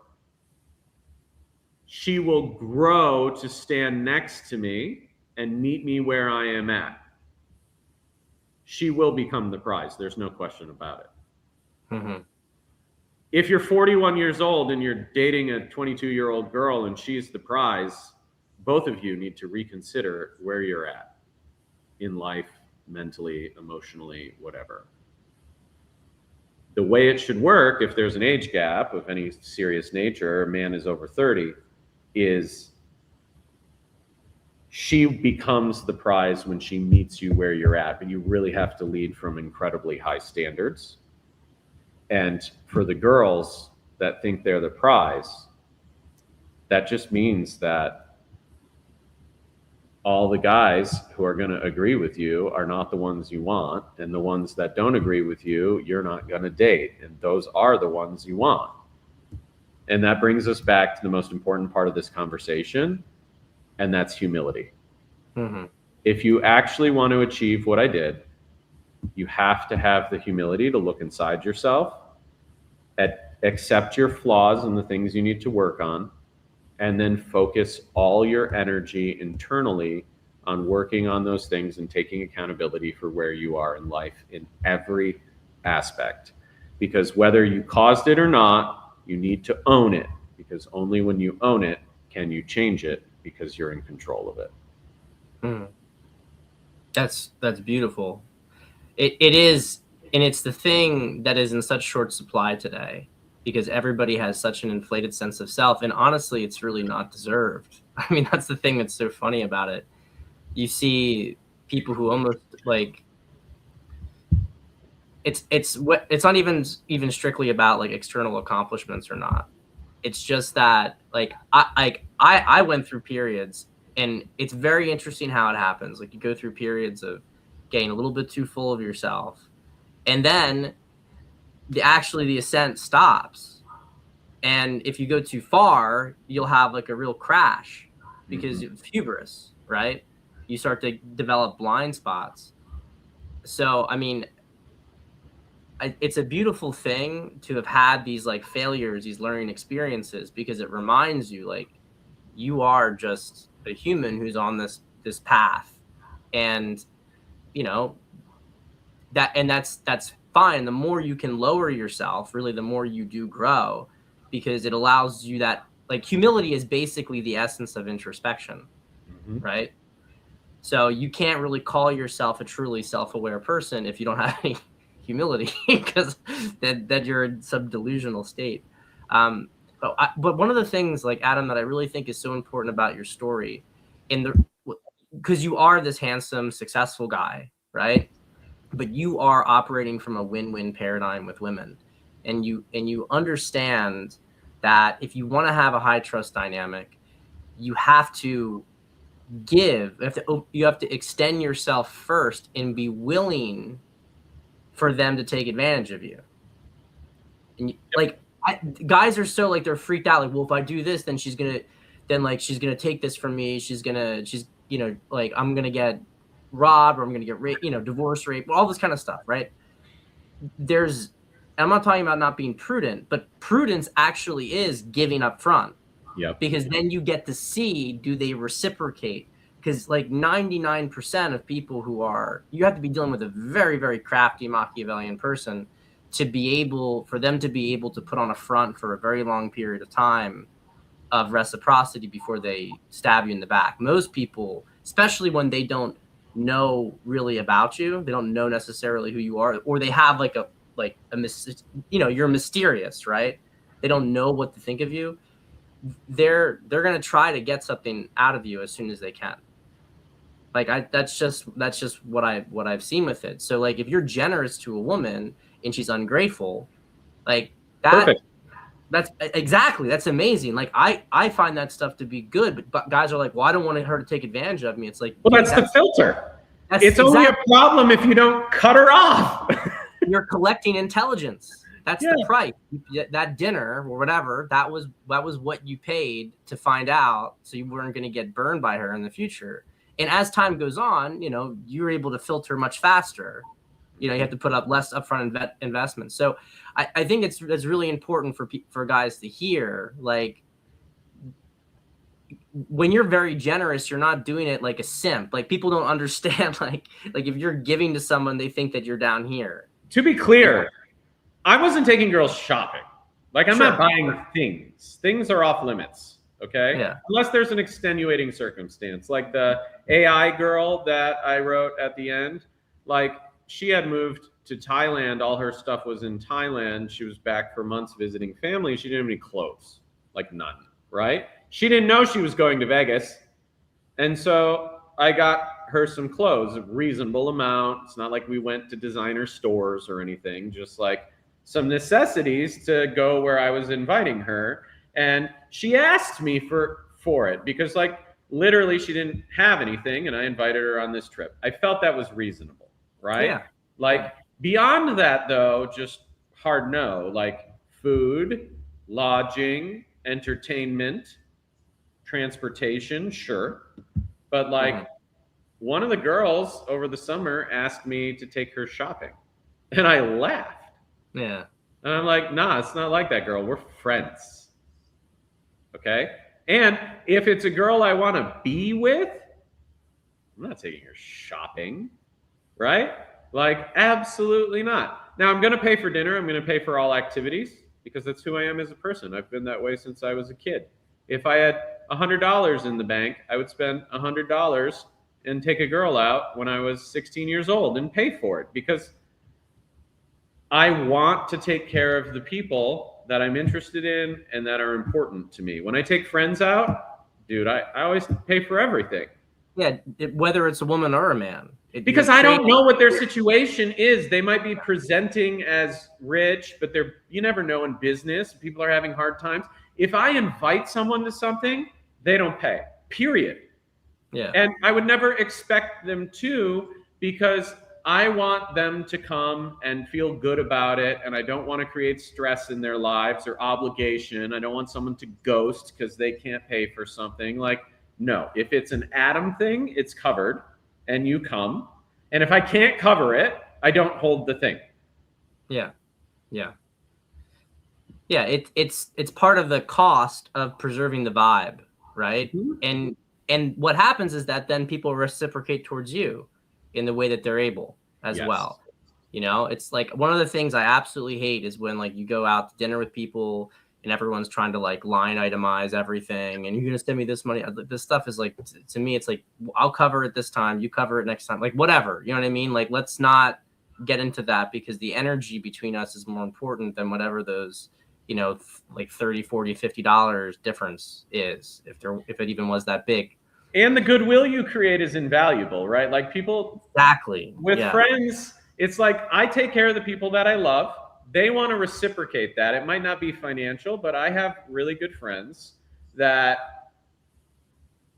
S2: she will grow to stand next to me and meet me where I am at. She will become the prize. There's no question about it.
S1: Mm-hmm.
S2: If you're 41 years old and you're dating a 22-year-old girl and she's the prize, both of you need to reconsider where you're at in life, mentally, emotionally, whatever. The way it should work, if there's an age gap of any serious nature, a man is over 30, is she becomes the prize when she meets you where you're at. But you really have to lead from incredibly high standards. And for the girls that think they're the prize, that just means that all the guys who are going to agree with you are not the ones you want. And the ones that don't agree with you, you're not going to date. And those are the ones you want. And that brings us back to the most important part of this conversation, and that's humility.
S1: Mm-hmm.
S2: If you actually want to achieve what I did, you have to have the humility to look inside yourself, accept your flaws and the things you need to work on, and then focus all your energy internally on working on those things and taking accountability for where you are in life in every aspect. Because whether you caused it or not, you need to own it, because only when you own it can you change it, because you're in control of it.
S1: Mm. That's beautiful. It is, and it's the thing that is in such short supply today, because everybody has such an inflated sense of self, and honestly, it's really not deserved. I mean, that's the thing that's so funny about it. You see people who almost like, it's not even strictly about like external accomplishments or not. It's just that like I went through periods, and it's very interesting how it happens. Like, you go through periods of getting a little bit too full of yourself, and then the ascent stops. And if you go too far, you'll have like a real crash, because of hubris, right? You start to develop blind spots. So, I mean, it's a beautiful thing to have had these like failures, these learning experiences, because it reminds you like you are just a human who's on this path. And you know that's fine. The more you can lower yourself, really, the more you do grow, because it allows you that, like, humility is basically the essence of introspection, right? So you can't really call yourself a truly self-aware person if you don't have any humility, because that you're in some delusional state. But one of the things, like, Adam, that I really think is so important about your story, because you are this handsome, successful guy, right? But you are operating from a win-win paradigm with women, and you understand that if you want to have a high trust dynamic, you have to you have to extend yourself first and be willing for them to take advantage of you. And guys are so, like, they're freaked out, like, well, if I do this, then she's gonna take this from me. She's like, I'm gonna get robbed, or I'm gonna get raped, divorce, rape, all this kind of stuff, right? I'm not talking about not being prudent, but prudence actually is giving up front.
S2: Yep.
S1: Because then you get to see, do they reciprocate? Because, like, 99% of people you have to be dealing with a very, very crafty Machiavellian person for them to be able to put on a front for a very long period of time of reciprocity before they stab you in the back. Most people, especially when they don't know really about you, they don't know necessarily who you are, or they have you're mysterious, right? They don't know what to think of you. They're going to try to get something out of you as soon as they can. Like, that's just what I've seen with it. So, like, if you're generous to a woman and she's ungrateful, like,
S2: Perfect.
S1: That's amazing. Like, I find that stuff to be good, but guys are like, well, I don't want her to take advantage of me. It's like,
S2: well, that's the filter. It's only a problem if you don't cut her off.
S1: You're collecting intelligence. That's the price. That dinner or whatever, that was what you paid to find out, so you weren't going to get burned by her in the future. And as time goes on, you're able to filter much faster. You have to put up less upfront investment. So I think it's really important for guys to hear, like, when you're very generous, you're not doing it like a simp. Like, people don't understand, like if you're giving to someone, they think that you're down here.
S2: To be clear, I wasn't taking girls shopping. Like, I'm not buying things. Things are off limits. Okay.
S1: Yeah.
S2: Unless there's an extenuating circumstance, like the AI girl that I wrote at the end. Like, she had moved to Thailand. All her stuff was in Thailand. She was back for months visiting family. She didn't have any clothes, like none. Right. She didn't know she was going to Vegas. And so I got her some clothes, a reasonable amount. It's not like we went to designer stores or anything, just like some necessities to go where I was inviting her. And she asked me for it because, like, literally she didn't have anything, and I invited her on this trip. I felt that was reasonable, right?
S1: Yeah.
S2: Like, beyond that, though, just hard no. Like, food, lodging, entertainment, transportation, sure. But, like, one of the girls over the summer asked me to take her shopping, and I laughed.
S1: Yeah.
S2: And I'm like, nah, it's not like that, girl. We're friends. Okay. And if it's a girl I want to be with, I'm not taking her shopping, right? Like, absolutely not. Now, I'm going to pay for dinner. I'm going to pay for all activities because that's who I am as a person. I've been that way since I was a kid. If I had $100 in the bank, I would spend $100 and take a girl out when I was 16 years old and pay for it because I want to take care of the people that I'm interested in and that are important to me. When I take friends out, dude, I always pay for everything.
S1: Yeah, whether it's a woman or a man.
S2: Because I don't know what their situation is. They might be presenting as rich, but you never know in business. People are having hard times. If I invite someone to something, they don't pay, period.
S1: Yeah.
S2: And I would never expect them to because I want them to come and feel good about it, and I don't want to create stress in their lives or obligation. I don't want someone to ghost because they can't pay for something. Like, no, if it's an Adam thing, it's covered, and you come. And if I can't cover it, I don't hold the thing.
S1: Yeah, yeah, yeah. It's part of the cost of preserving the vibe, right? Mm-hmm. And what happens is that then people reciprocate towards you in the way that they're able as well. It's like one of the things I absolutely hate is when, like, you go out to dinner with people, and everyone's trying to like line itemize everything, and you're gonna send me this money. This stuff is like, to me, it's like, I'll cover it this time, you cover it next time, like whatever, you know what I mean? Like, let's not get into that, because the energy between us is more important than whatever those, you know, like 30, 40, $50 difference is, if it even was that big.
S2: And the goodwill you create is invaluable, right? Like people
S1: Exactly.
S2: with
S1: Yeah.
S2: friends, it's like I take care of the people that I love. They want to reciprocate that. It might not be financial, but I have really good friends that,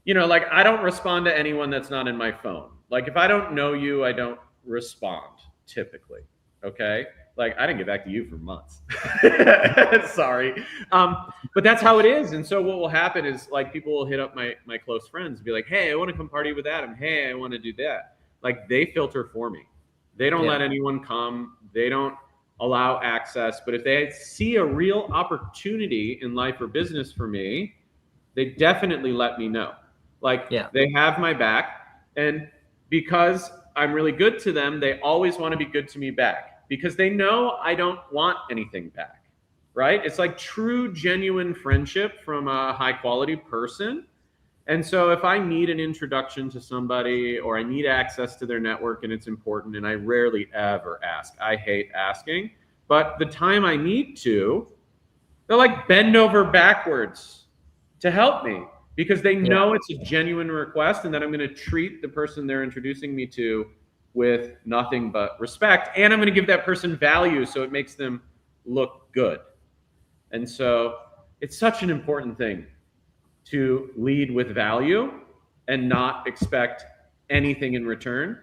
S2: you know, like I don't respond to anyone that's not in my phone. Like if I don't know you, I don't respond typically. Okay. Like I didn't get back to you for months. Sorry. But that's how it is. And so what will happen is like people will hit up my close friends and be like, hey, I want to come party with Adam. Hey, I want to do that. Like they filter for me. They don't let anyone come. They don't allow access. But if they see a real opportunity in life or business for me, they definitely let me know. Like they have my back. And because I'm really good to them, they always want to be good to me back because they know I don't want anything back, right? It's like true, genuine friendship from a high quality person. And so if I need an introduction to somebody or I need access to their network and it's important, and I rarely ever ask, I hate asking, but the time I need to, they'll like bend over backwards to help me because they know it's a genuine request and that I'm going to treat the person they're introducing me to with nothing but respect. And I'm going to give that person value so it makes them look good. And so it's such an important thing to lead with value and not expect anything in return,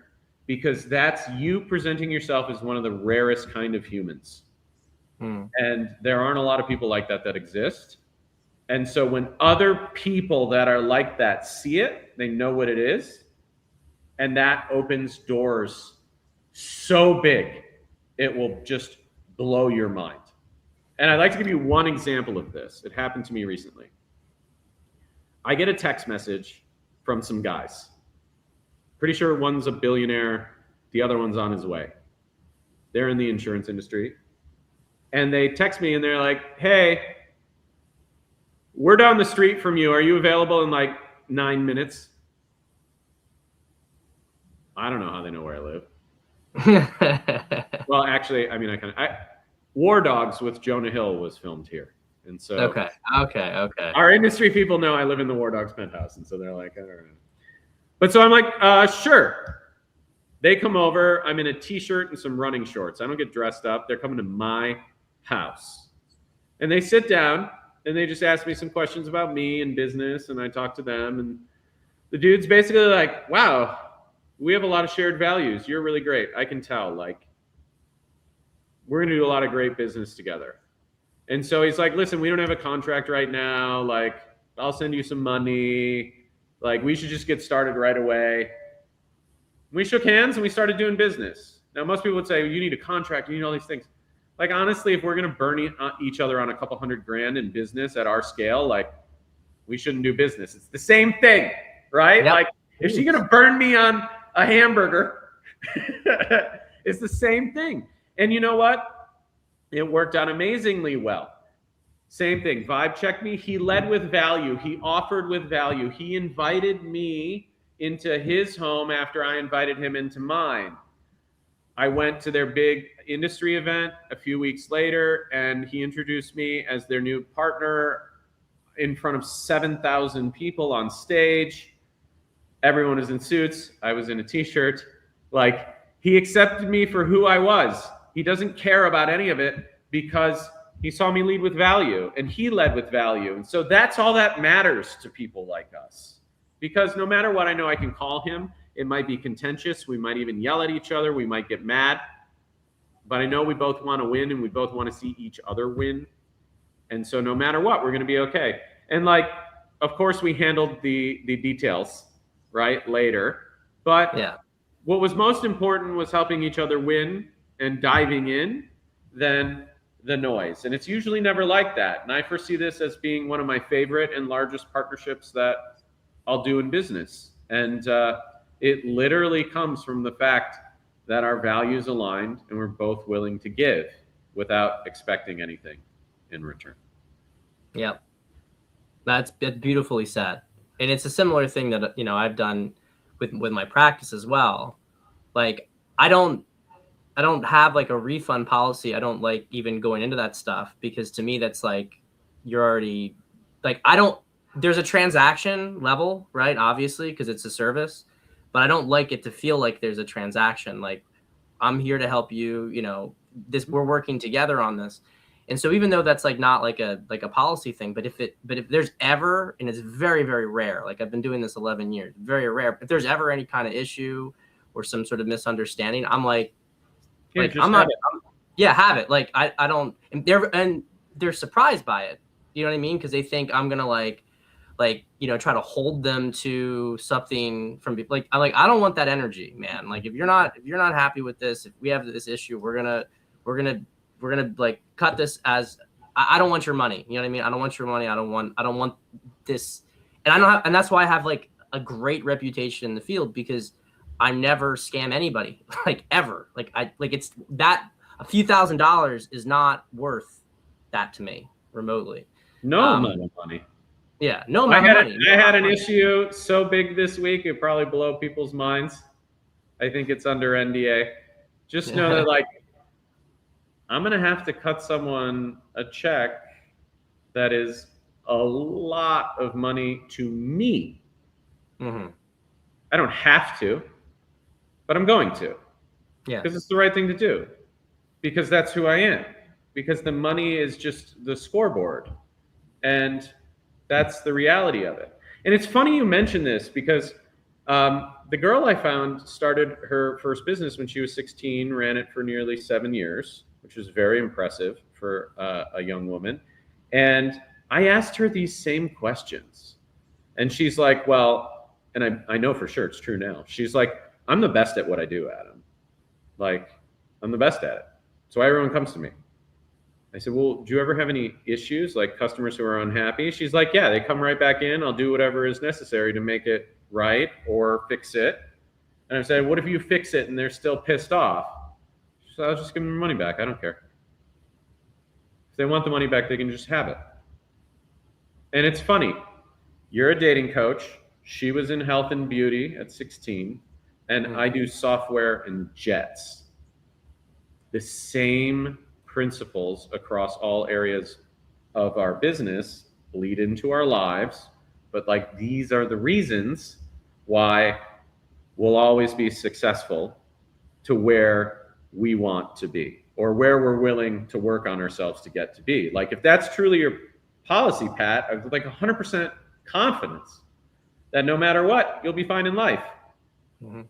S2: because that's you presenting yourself as one of the rarest kind of humans. And there aren't a lot of people like that exist. And so when other people that are like that see it, they know what it is, and that opens doors so big, it will just blow your mind. And I'd like to give you one example of this. It happened to me recently. I get a text message from some guys. Pretty sure one's a billionaire, the other one's on his way. They're in the insurance industry. And they text me and they're like, hey, we're down the street from you. Are you available in like 9 minutes? I don't know how they know where I live. Well, actually, I mean, War Dogs with Jonah Hill was filmed here. And so
S1: okay.
S2: Our industry people know I live in the War Dogs penthouse. And so they're like, I don't know. But so I'm like, sure. They come over. I'm in a t-shirt and some running shorts. I don't get dressed up. They're coming to my house. And they sit down and they just ask me some questions about me and business. And I talk to them. And the dude's basically like, wow, we have a lot of shared values. You're really great. I can tell. Like, we're going to do a lot of great business together. And so he's like, listen, we don't have a contract right now. Like, I'll send you some money. Like, we should just get started right away. We shook hands and we started doing business. Now, most people would say, you need a contract, you need all these things. Like, honestly, if we're going to burn each other on a couple $100,000 in business at our scale, like, we shouldn't do business. It's the same thing, right? Like, if she's going to burn me on a hamburger, it's the same thing. And you know what? It worked out amazingly well. Same thing. Vibe checked me. He led with value. He offered with value. He invited me into his home after I invited him into mine. I went to their big industry event a few weeks later, and he introduced me as their new partner in front of 7,000 people on stage. Everyone was in suits. I was in a t-shirt. Like, he accepted me for who I was. He doesn't care about any of it because he saw me lead with value, and he led with value. And so that's all that matters to people like us. Because no matter what, I know I can call him. It might be contentious. We might even yell at each other. We might get mad. But I know we both want to win, and we both want to see each other win. And so no matter what, we're going to be okay. And like, of course, we handled the details, right, later. But what was most important was helping each other win and diving in than the noise. And it's usually never like that. And I foresee this as being one of my favorite and largest partnerships that I'll do in business. And it literally comes from the fact that our values aligned and we're both willing to give without expecting anything in return.
S1: Yep. That's beautifully said. And it's a similar thing that, I've done with my practice as well. Like, I don't have like a refund policy. I don't like even going into that stuff, because to me that's like, you're already like, I don't there's a transaction level, right? Obviously, because it's a service, but I don't like it to feel like there's a transaction. Like, I'm here to help you, we're working together on this. And so even though that's like not like a policy thing, but if there's ever, and it's very, very rare, like I've been doing this 11 years, very rare, if there's ever any kind of issue or some sort of misunderstanding, I'm like
S2: Just
S1: I'm
S2: have
S1: not, yeah, have it. Like I don't, and they're surprised by it. You know what I mean? Because they think I'm gonna try to hold them to something from like I don't want that energy, man. Like if you're not happy with this, if we have this issue, we're gonna like cut this as, I don't want your money. You know what I mean? I don't want your money. I don't want this. And I don't have, and that's why I have like a great reputation in the field, because I never scam anybody, like ever. It's that a few $1,000s is not worth that to me remotely.
S2: no amount of money.
S1: Yeah, no amount of money.
S2: I had an issue so big this week, it probably blow people's minds. I think it's under NDA. Just know that, like, I'm going to have to cut someone a check that is a lot of money to me.
S1: Mm-hmm.
S2: I don't have to, but I'm going to.
S1: Yeah.
S2: Because it's the right thing to do. Because that's who I am. Because the money is just the scoreboard. And that's the reality of it. And it's funny you mention this, because the girl I found started her first business when she was 16, ran it for nearly 7 years, which was very impressive for a young woman. And I asked her these same questions. And she's like, well, and I know for sure it's true now. She's like, I'm the best at what I do, Adam. Like, I'm the best at it. So everyone comes to me. I said, well, do you ever have any issues, like customers who are unhappy? She's like, yeah, they come right back in. I'll do whatever is necessary to make it right or fix it. And I said, what if you fix it and they're still pissed off? She said, I'll just give them their money back. I don't care. If they want the money back, they can just have it. And it's funny. You're a dating coach. She was in health and beauty at 16. And I do software and jets. The same principles across all areas of our business bleed into our lives, but like these are the reasons why we'll always be successful to where we want to be, or where we're willing to work on ourselves to get to be. Like if that's truly your policy, Pat, I have like 100% confidence that no matter what, you'll be fine in life. Mm-hmm.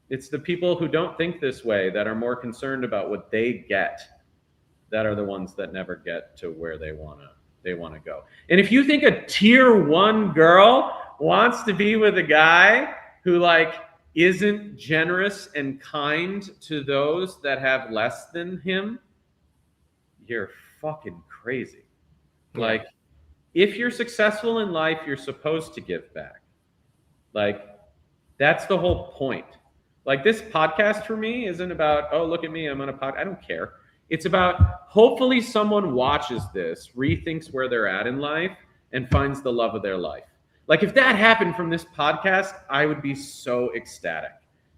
S2: It's the people who don't think this way, that are more concerned about what they get, that are the ones that never get to where they want to go. And if you think a tier 1 girl wants to be with a guy who like isn't generous and kind to those that have less than him, you're fucking crazy. Yeah. Like, if you're successful in life, you're supposed to give back. Like, that's the whole point. Like, this podcast for me isn't about, oh, look at me, I'm on a podcast. I don't care. It's about hopefully someone watches this, rethinks where they're at in life, and finds the love of their life. Like, if that happened from this podcast, I would be so ecstatic.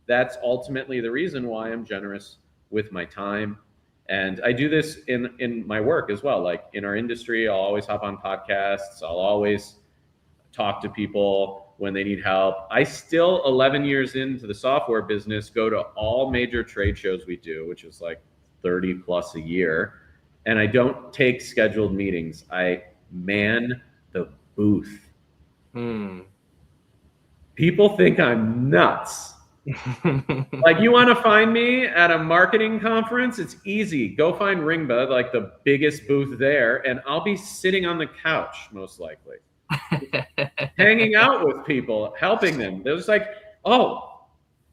S2: That's ultimately the reason why I'm generous with my time. And I do this in my work as well. Like in our industry, I'll always hop on podcasts. I'll always talk to people when they need help. I still, 11 years into the software business, go to all major trade shows we do, which is like 30 plus a year. And I don't take scheduled meetings. I man the booth. People think I'm nuts. Like, you want to find me at a marketing conference? It's easy. Go find Ringba, like the biggest booth there, and I'll be sitting on the couch, most likely. Hanging out with people, helping them. They're just like, oh,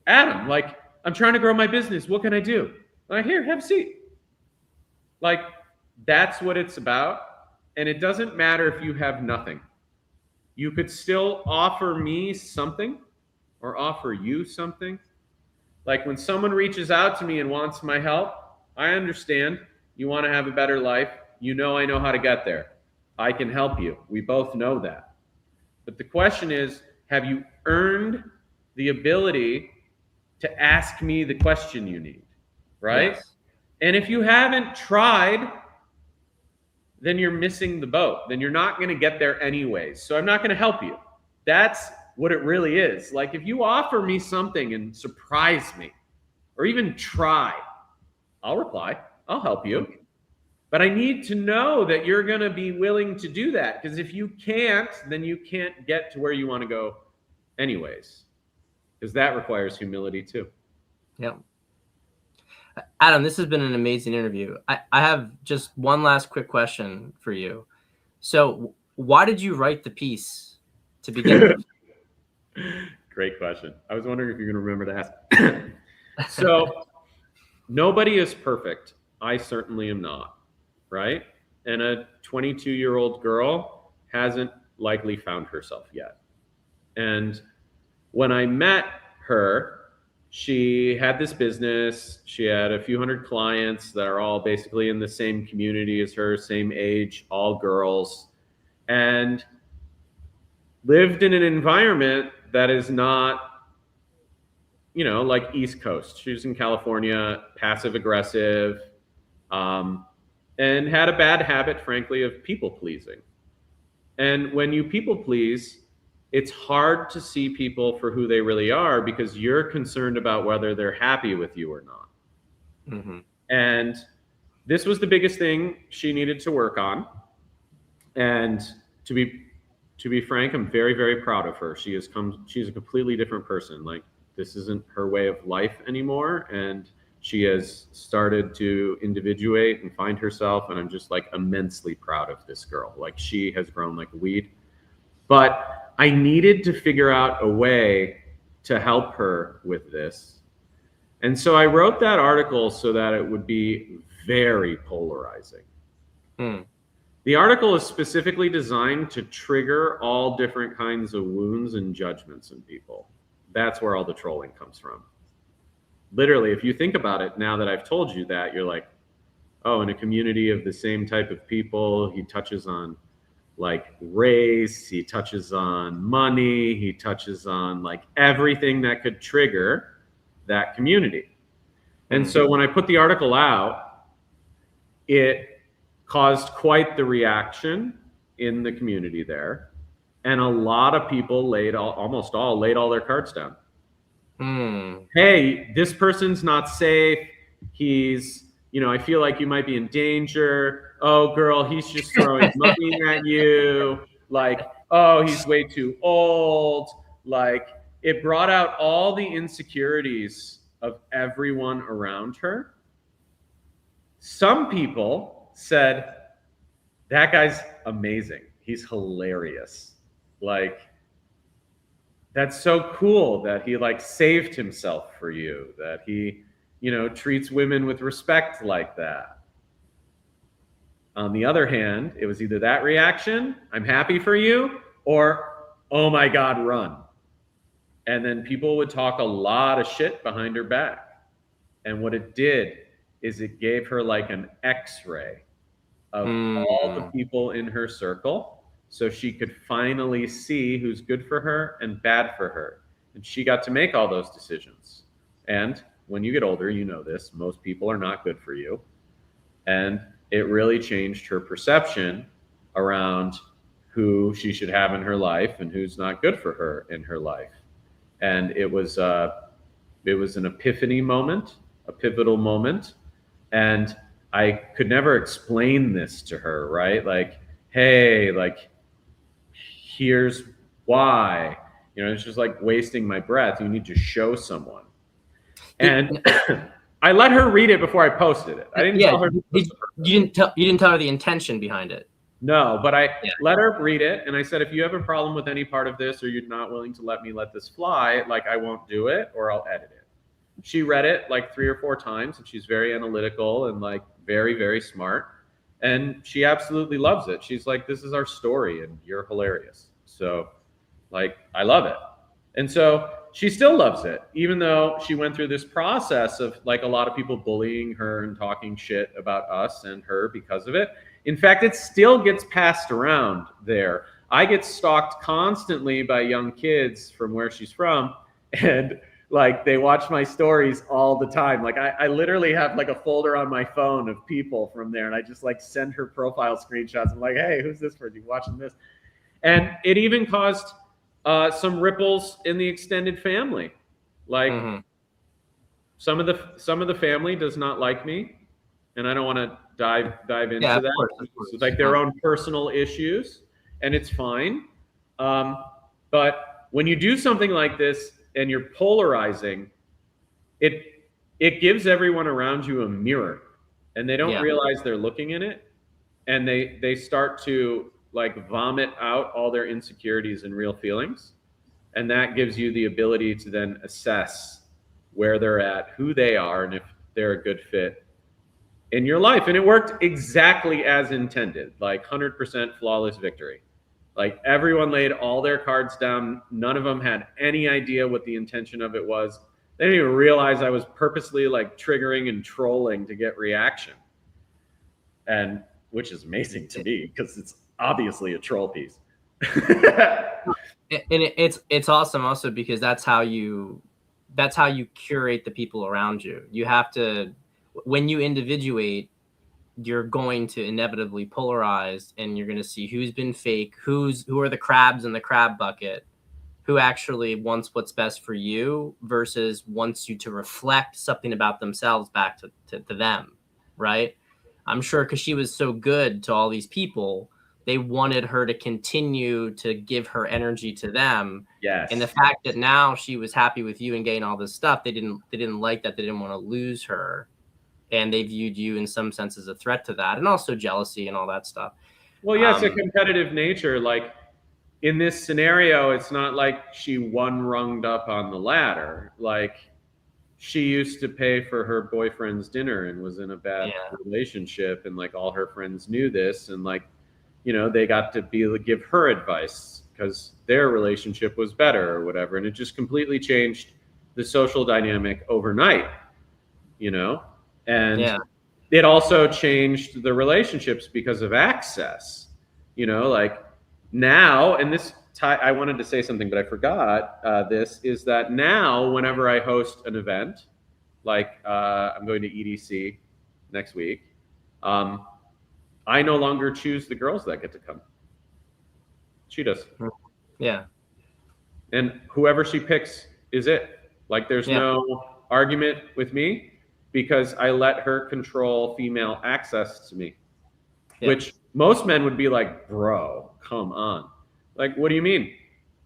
S2: Adam, like, I'm trying to grow my business. What can I do? I'm like, here, have a seat. Like, that's what it's about. And it doesn't matter if you have nothing. You could still offer me something or offer you something. Like when someone reaches out to me and wants my help, I understand. You want to have a better life. You know I know how to get there. I can help you. We both know that. But the question is, have you earned the ability to ask me the question you need? Right?
S1: Yes.
S2: And if you haven't tried, then you're missing the boat. Then you're not going to get there anyways. So I'm not going to help you. That's what it really is. Like if you offer me something and surprise me or even try, I'll reply. I'll help you. But I need to know that you're going to be willing to do that, because if you can't, then you can't get to where you want to go anyways, because that requires humility too.
S1: Yeah. Adam, this has been an amazing interview. I have just one last quick question for you. So why did you write the piece to begin with?
S2: Great question. I was wondering if you're going to remember to ask. So nobody is perfect. I certainly am not. Right? And a 22-year-old girl hasn't likely found herself yet. And when I met her, she had this business. She had a few hundred clients that are all basically in the same community as her, same age, all girls, and lived in an environment that is not, like East Coast. She was in California, passive aggressive, and had a bad habit, frankly, of people pleasing. And when you people please, it's hard to see people for who they really are because you're concerned about whether they're happy with you or not.
S1: Mm-hmm.
S2: And this was the biggest thing she needed to work on. And to be frank, I'm very, very proud of her. She's a completely different person. Like, this isn't her way of life anymore. And she has started to individuate and find herself. And I'm just like immensely proud of this girl. Like, she has grown like a weed. But I needed to figure out a way to help her with this. And so I wrote that article so that it would be very polarizing. The article is specifically designed to trigger all different kinds of wounds and judgments in people. That's where all the trolling comes from. Literally, if you think about it, now that I've told you that, you're like, oh, in a community of the same type of people, he touches on like race, he touches on money, he touches on like everything that could trigger that community. And so when I put the article out, it caused quite the reaction in the community there. And a lot of people almost all laid all their cards down. Hey, this person's not safe. He's, I feel like you might be in danger. Oh, girl, he's just throwing money at you. Like, oh, he's way too old. Like, it brought out all the insecurities of everyone around her. Some people said, that guy's amazing. He's hilarious. Like, that's so cool that he like saved himself for you, that he, treats women with respect like that. On the other hand, it was either that reaction, I'm happy for you, or, oh my God, run. And then people would talk a lot of shit behind her back. And what it did is it gave her like an X-ray of all the people in her circle, so she could finally see who's good for her and bad for her. And she got to make all those decisions. And when you get older, you know this, most people are not good for you. And it really changed her perception around who she should have in her life and who's not good for her in her life. And it was an epiphany moment, a pivotal moment. And I could never explain this to her, right? Like, hey, like, here's why. It's just like wasting my breath. You need to show someone. And I let her read it before I posted it. I didn't tell her.
S1: You didn't tell her the intention behind it.
S2: No, but I let her read it. And I said, if you have a problem with any part of this, or you're not willing to let me let this fly, like, I won't do it, or I'll edit it. She read it like 3 or 4 times, and she's very analytical and like very, very smart. And she absolutely loves it. She's like, this is our story and you're hilarious. So like, I love it. And so she still loves it, even though she went through this process of like a lot of people bullying her and talking shit about us and her because of it. In fact, it still gets passed around there. I get stalked constantly by young kids from where she's from, and like they watch my stories all the time. Like I literally have like a folder on my phone of people from there, and I just like send her profile screenshots. I'm like, hey, who's this person? You watching this? And it even caused some ripples in the extended family. Like some of the family does not like me, and I don't want to dive into that.
S1: Of course.
S2: It's like their own personal issues, and it's fine. But when you do something like this and you're polarizing, it gives everyone around you a mirror, and they don't realize they're looking in it, and they start to like vomit out all their insecurities and real feelings, and that gives you the ability to then assess where they're at, who they are, and if they're a good fit in your life. And it worked exactly as intended, like 100% flawless victory. Like everyone laid all their cards down. None of them had any idea what the intention of it was. They didn't even realize I was purposely like triggering and trolling to get reaction. And which is amazing to me because it's obviously a troll piece.
S1: And it's awesome also because that's how you curate the people around you. You have to, when you individuate, you're going to inevitably polarize, and you're going to see who's been fake, who are the crabs in the crab bucket, who actually wants what's best for you versus wants you to reflect something about themselves back to them, right? I'm sure because she was so good to all these people, they wanted her to continue to give her energy to them.
S2: Yes.
S1: And the fact that now she was happy with you and getting all this stuff, they didn't like that. They didn't want to lose her. And they viewed you in some sense as a threat to that, and also jealousy and all that stuff.
S2: Well, yeah, it's a competitive nature. Like in this scenario, it's not like she one runged up on the ladder. Like she used to pay for her boyfriend's dinner and was in a bad relationship, and like all her friends knew this, and like, you know, they got to give her advice because their relationship was better or whatever, and it just completely changed the social dynamic overnight, you know. And it also changed the relationships because of access, you know, like now, and this I wanted to say something, but I forgot this, is that now whenever I host an event, like I'm going to EDC next week, I no longer choose the girls that get to come. She does.
S1: Yeah.
S2: And whoever she picks is it. Like there's no argument with me, because I let her control female access to me, which most men would be like, bro, come on. Like, what do you mean?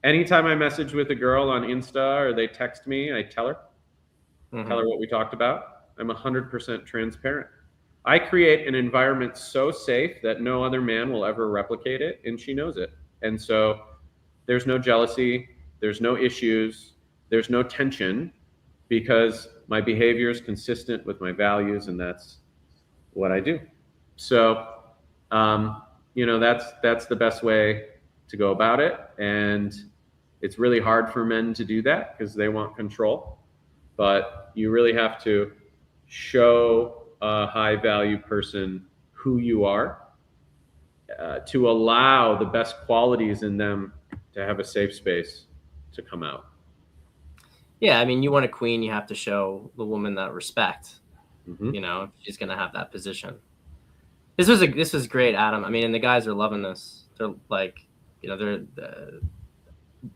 S2: Anytime I message with a girl on Insta or they text me, I tell her what we talked about. I'm 100% transparent. I create an environment so safe that no other man will ever replicate it, and she knows it. And so there's no jealousy, there's no issues, there's no tension, because my behavior is consistent with my values, and that's what I do. So, you know, that's the best way to go about it. And it's really hard for men to do that because they want control. But you really have to show a high value person who you are, to allow the best qualities in them to have a safe space to come out.
S1: Yeah, I mean, you want a queen, you have to show the woman that respect. You know, if she's going to have that position. This was great, Adam. I mean, and the guys are loving this. They're like, you know, they're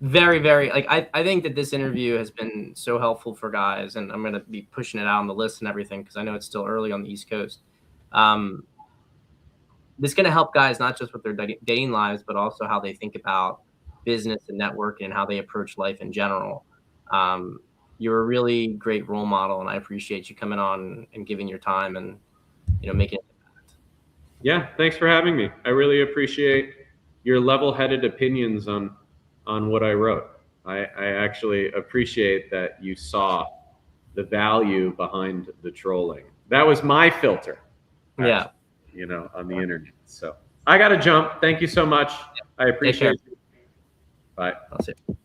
S1: very, very, like, I think that this interview has been so helpful for guys, and I'm going to be pushing it out on the list and everything because I know it's still early on the East Coast. This is going to help guys not just with their dating lives, but also how they think about business and networking and how they approach life in general. You're a really great role model, and I appreciate you coming on and giving your time and, you know, making an impact.
S2: Yeah, thanks for having me. I really appreciate your level-headed opinions on what I wrote. I actually appreciate that you saw the value behind the trolling. That was my filter. Actually, you know, on the internet. So I got to jump. Thank you so much. I appreciate it. Bye.
S1: I'll see you.